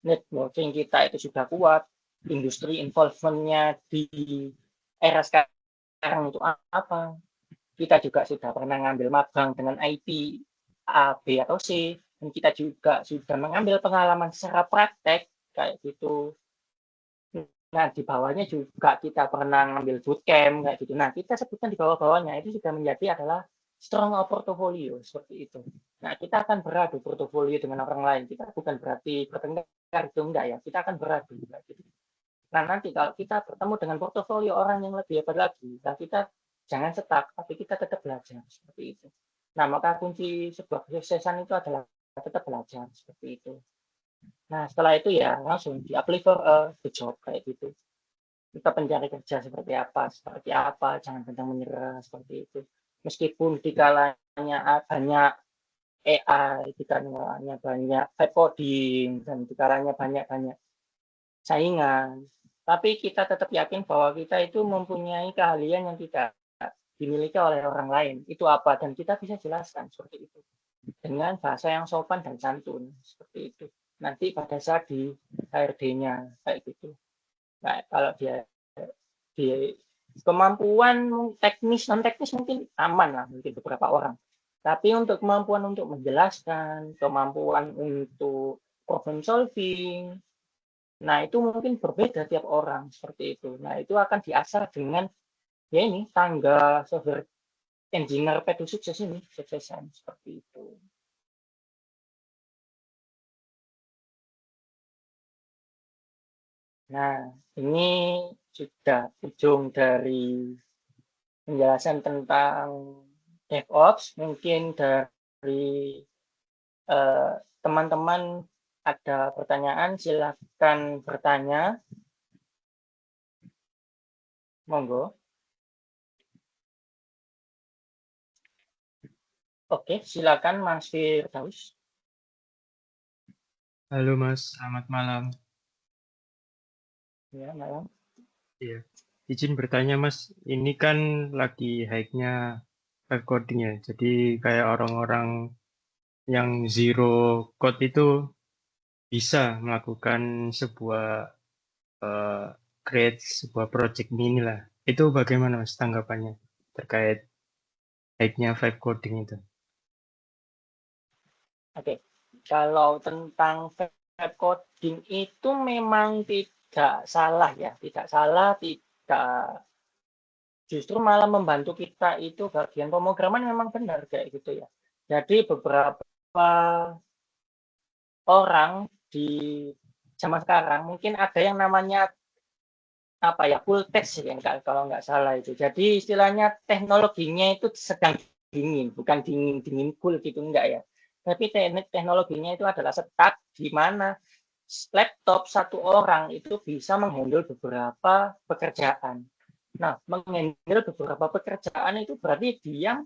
Networking kita itu sudah kuat. Industri involvement-nya di era sekarang itu apa. Kita juga sudah pernah ngambil magang dengan IP A, B, atau C, dan kita juga sudah mengambil pengalaman secara praktek kayak gitu. Nah, di bawahnya juga kita pernah ngambil bootcamp kayak gitu. Nah, kita sebutkan di bawah-bawahnya itu sudah menjadi adalah strong portfolio seperti itu. Nah, kita akan beradu portfolio dengan orang lain. Kita bukan berarti bertengkar itu enggak ya. Kita akan beradu kayak gitu. Nah, nanti kalau kita bertemu dengan portofolio orang yang lebih hebat lagi, nah kita jangan stuck, tapi kita tetap belajar seperti itu. Nah, maka kunci sebuah kesuksesan itu adalah tetap belajar seperti itu. Nah, setelah itu ya langsung di-apply for the job kayak gitu. Kita pencari kerja seperti apa, jangan pantang menyerah seperti itu. Meskipun di kalanya banyak AI, di kalanya banyak coding, dan di kalanya banyak saingan, tapi kita tetap yakin bahwa kita itu mempunyai keahlian yang tidak dimiliki oleh orang lain. Itu apa? Dan kita bisa jelaskan seperti itu dengan bahasa yang sopan dan santun seperti itu. Nanti pada saat di HRD-nya kayak gitu. Nah, kalau dia di kemampuan teknis non teknis mungkin aman lah, mungkin beberapa orang. Tapi untuk kemampuan untuk menjelaskan, kemampuan untuk problem solving, nah itu mungkin berbeda tiap orang seperti itu. Nah, itu akan diasah dengan ya ini tangga software engineer Path to Success ini, suksesan seperti itu. Nah, ini sudah ujung dari penjelasan tentang DevOps. Mungkin dari teman-teman ada pertanyaan, silakan bertanya. Monggo. Oke, silakan Mas Firdaus. Halo Mas, selamat malam. Ya, malam. Iya. Izin bertanya Mas, ini kan lagi hype-nya vibe coding ya. Jadi kayak orang-orang yang zero code itu bisa melakukan sebuah create sebuah project mini lah. Itu bagaimana Mas tanggapannya terkait hype-nya vibe coding itu? Oke, kalau tentang vibe coding itu memang tidak salah ya, tidak salah, tidak justru malah membantu kita itu bagian pemrograman memang benar kayak gitu ya. Jadi beberapa orang di zaman sekarang mungkin ada yang namanya apa ya full text ya kalau nggak salah itu. Jadi istilahnya teknologinya itu sedang dingin, bukan dingin cool gitu enggak ya. Tapi teknologinya itu adalah stuck di mana laptop satu orang itu bisa menghandle beberapa pekerjaan. Nah, menghandle beberapa pekerjaan itu berarti dia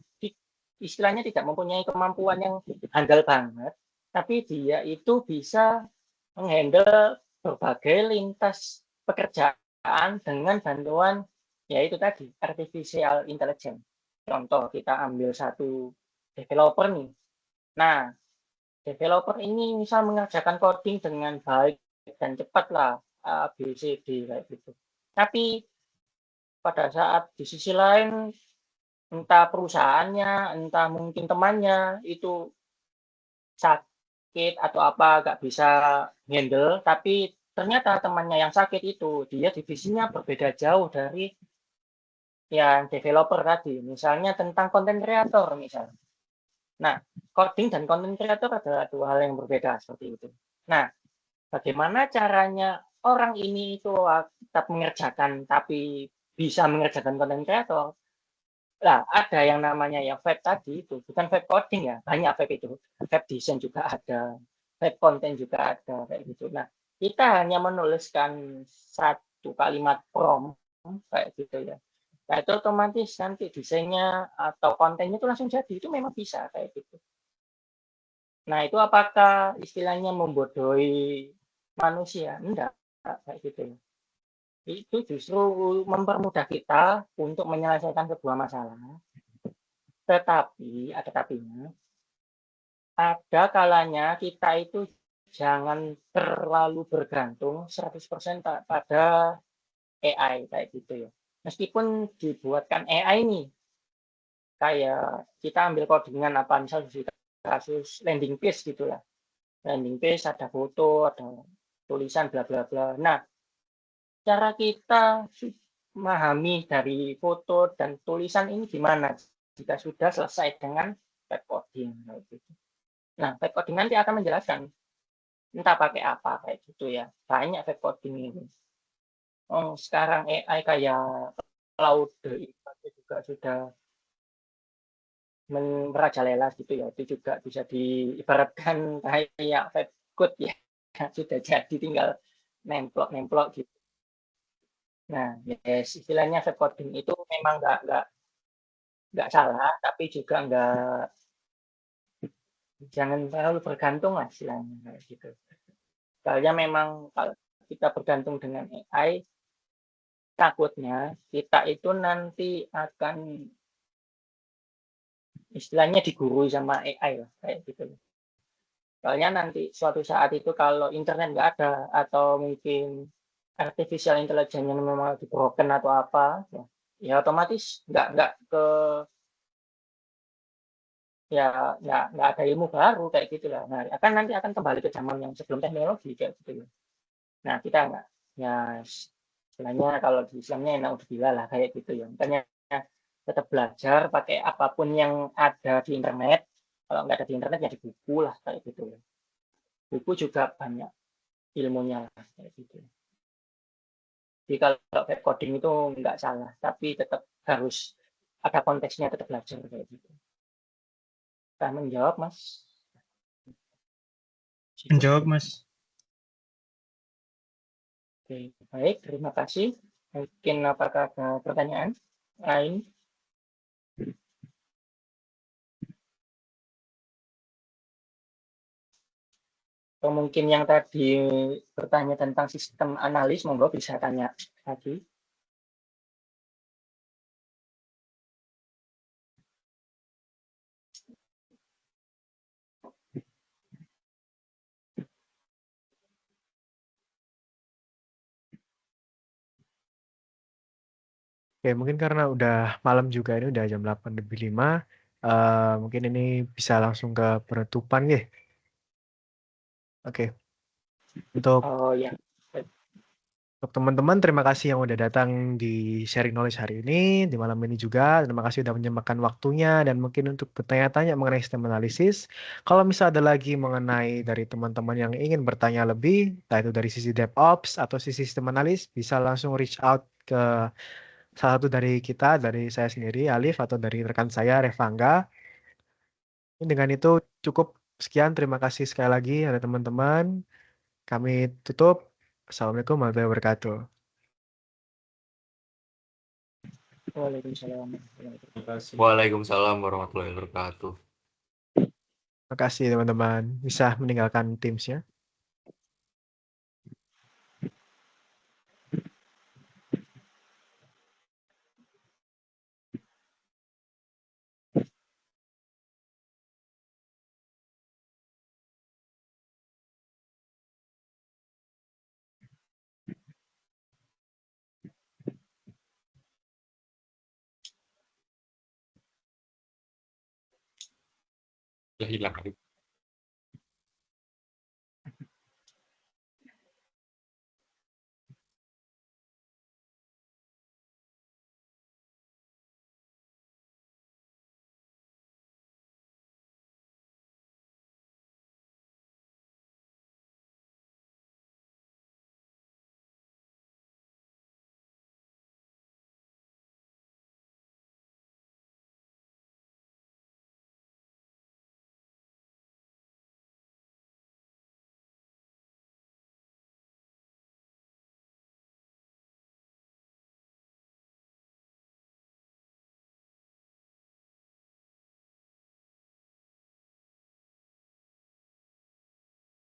istilahnya tidak mempunyai kemampuan yang handal banget, tapi dia itu bisa menghandle berbagai lintas pekerjaan dengan bantuan yaitu tadi artificial intelligence. Contoh kita ambil satu developer nih. Nah, developer ini misal mengerjakan coding dengan baik dan cepat lah A, B, C, D kayak gitu. Tapi pada saat di sisi lain entah perusahaannya, entah mungkin temannya itu sakit atau apa nggak bisa handle, tapi ternyata temannya yang sakit itu dia divisinya berbeda jauh dari yang developer tadi, misalnya tentang konten kreator misalnya. Nah, coding dan konten kreator adalah dua hal yang berbeda seperti itu. Nah, bagaimana caranya orang ini itu tetap mengerjakan tapi bisa mengerjakan konten kreator? Lah, ada yang namanya ya web tadi itu, bukan web coding ya, banyak web itu. Web design juga ada, web content juga ada kayak gitu. Nah, kita hanya menuliskan satu kalimat prompt kayak gitu ya. Nah, itu otomatis nanti desainnya atau kontennya itu langsung jadi, itu memang bisa kayak gitu. Nah, itu apakah istilahnya membodohi manusia? Enggak, kayak gitu ya. Itu justru mempermudah kita untuk menyelesaikan sebuah masalah. Tetapi, ada tapinya, ada kalanya kita itu jangan terlalu bergantung 100% pada AI kayak gitu ya. Meskipun dibuatkan AI nih, kayak kita ambil codingan apa misal di kasus landing page gitu lah. Landing page ada foto, ada tulisan bla bla bla. Nah, cara kita memahami dari foto dan tulisan ini gimana jika sudah selesai dengan web coding kayak gitu. Nah, web coding nanti akan menjelaskan entah pakai apa kayak gitu ya. Banyak web coding ini. Oh, sekarang AI kayak Claude itu juga sudah merajalela gitu ya. Itu juga bisa diibaratkan kayak web code ya. Sudah jadi tinggal nemplok-nemplok gitu. Nah, yes, istilahnya web coding itu memang nggak salah, tapi juga jangan terlalu bergantung lah istilahnya kayak gitu. Soalnya memang kalau kita bergantung dengan AI, takutnya kita itu nanti akan istilahnya digurui sama AI lah kayak gitu. Soalnya nanti suatu saat itu kalau internet nggak ada atau mungkin artificial intelligence yang memang lagi broken atau apa, ya otomatis nggak ke ya nggak ada ilmu baru kayak gitulah. Nah, nanti akan kembali ke zaman yang sebelum teknologi kayak gitu ya. Nah, kita nggak ya istilahnya kalau di Islamnya naudzubillah lah kayak gitu ya. Makanya tetap belajar pakai apapun yang ada di internet. Kalau nggak ada di internet ya di buku lah kayak gitu ya. Buku juga banyak ilmunya lah kayak gitu. Jadi kalau web coding itu nggak salah, tapi tetap harus ada konteksnya, tetap belajar kayak gitu. Kita menjawab, Mas. Menjawab, Mas. Oke, baik, terima kasih. Mungkin apakah ada pertanyaan lain? Atau mungkin yang tadi bertanya tentang sistem analis, monggo bisa tanya lagi. Oke, mungkin karena udah malam juga, ini udah jam 8:05. Mungkin ini bisa langsung ke penutupan ya. Oke, untuk Oh ya, teman-teman, terima kasih yang udah datang di sharing knowledge hari ini, di malam ini juga. Terima kasih udah menyempatkan waktunya dan mungkin untuk bertanya-tanya mengenai sistem analisis. Kalau misal ada lagi mengenai dari teman-teman yang ingin bertanya lebih, entah itu dari sisi DevOps atau sisi sistem analis, bisa langsung reach out ke salah satu dari kita, dari saya sendiri, Alif, atau dari rekan saya, Revangga. Dengan itu cukup sekian. Terima kasih sekali lagi ada teman-teman. Kami tutup. Assalamualaikum warahmatullahi wabarakatuh. waalaikumsalam. Waalaikumsalam warahmatullahi wabarakatuh. Terima kasih teman-teman. Bisa meninggalkan Teams-nya. Udah hilang.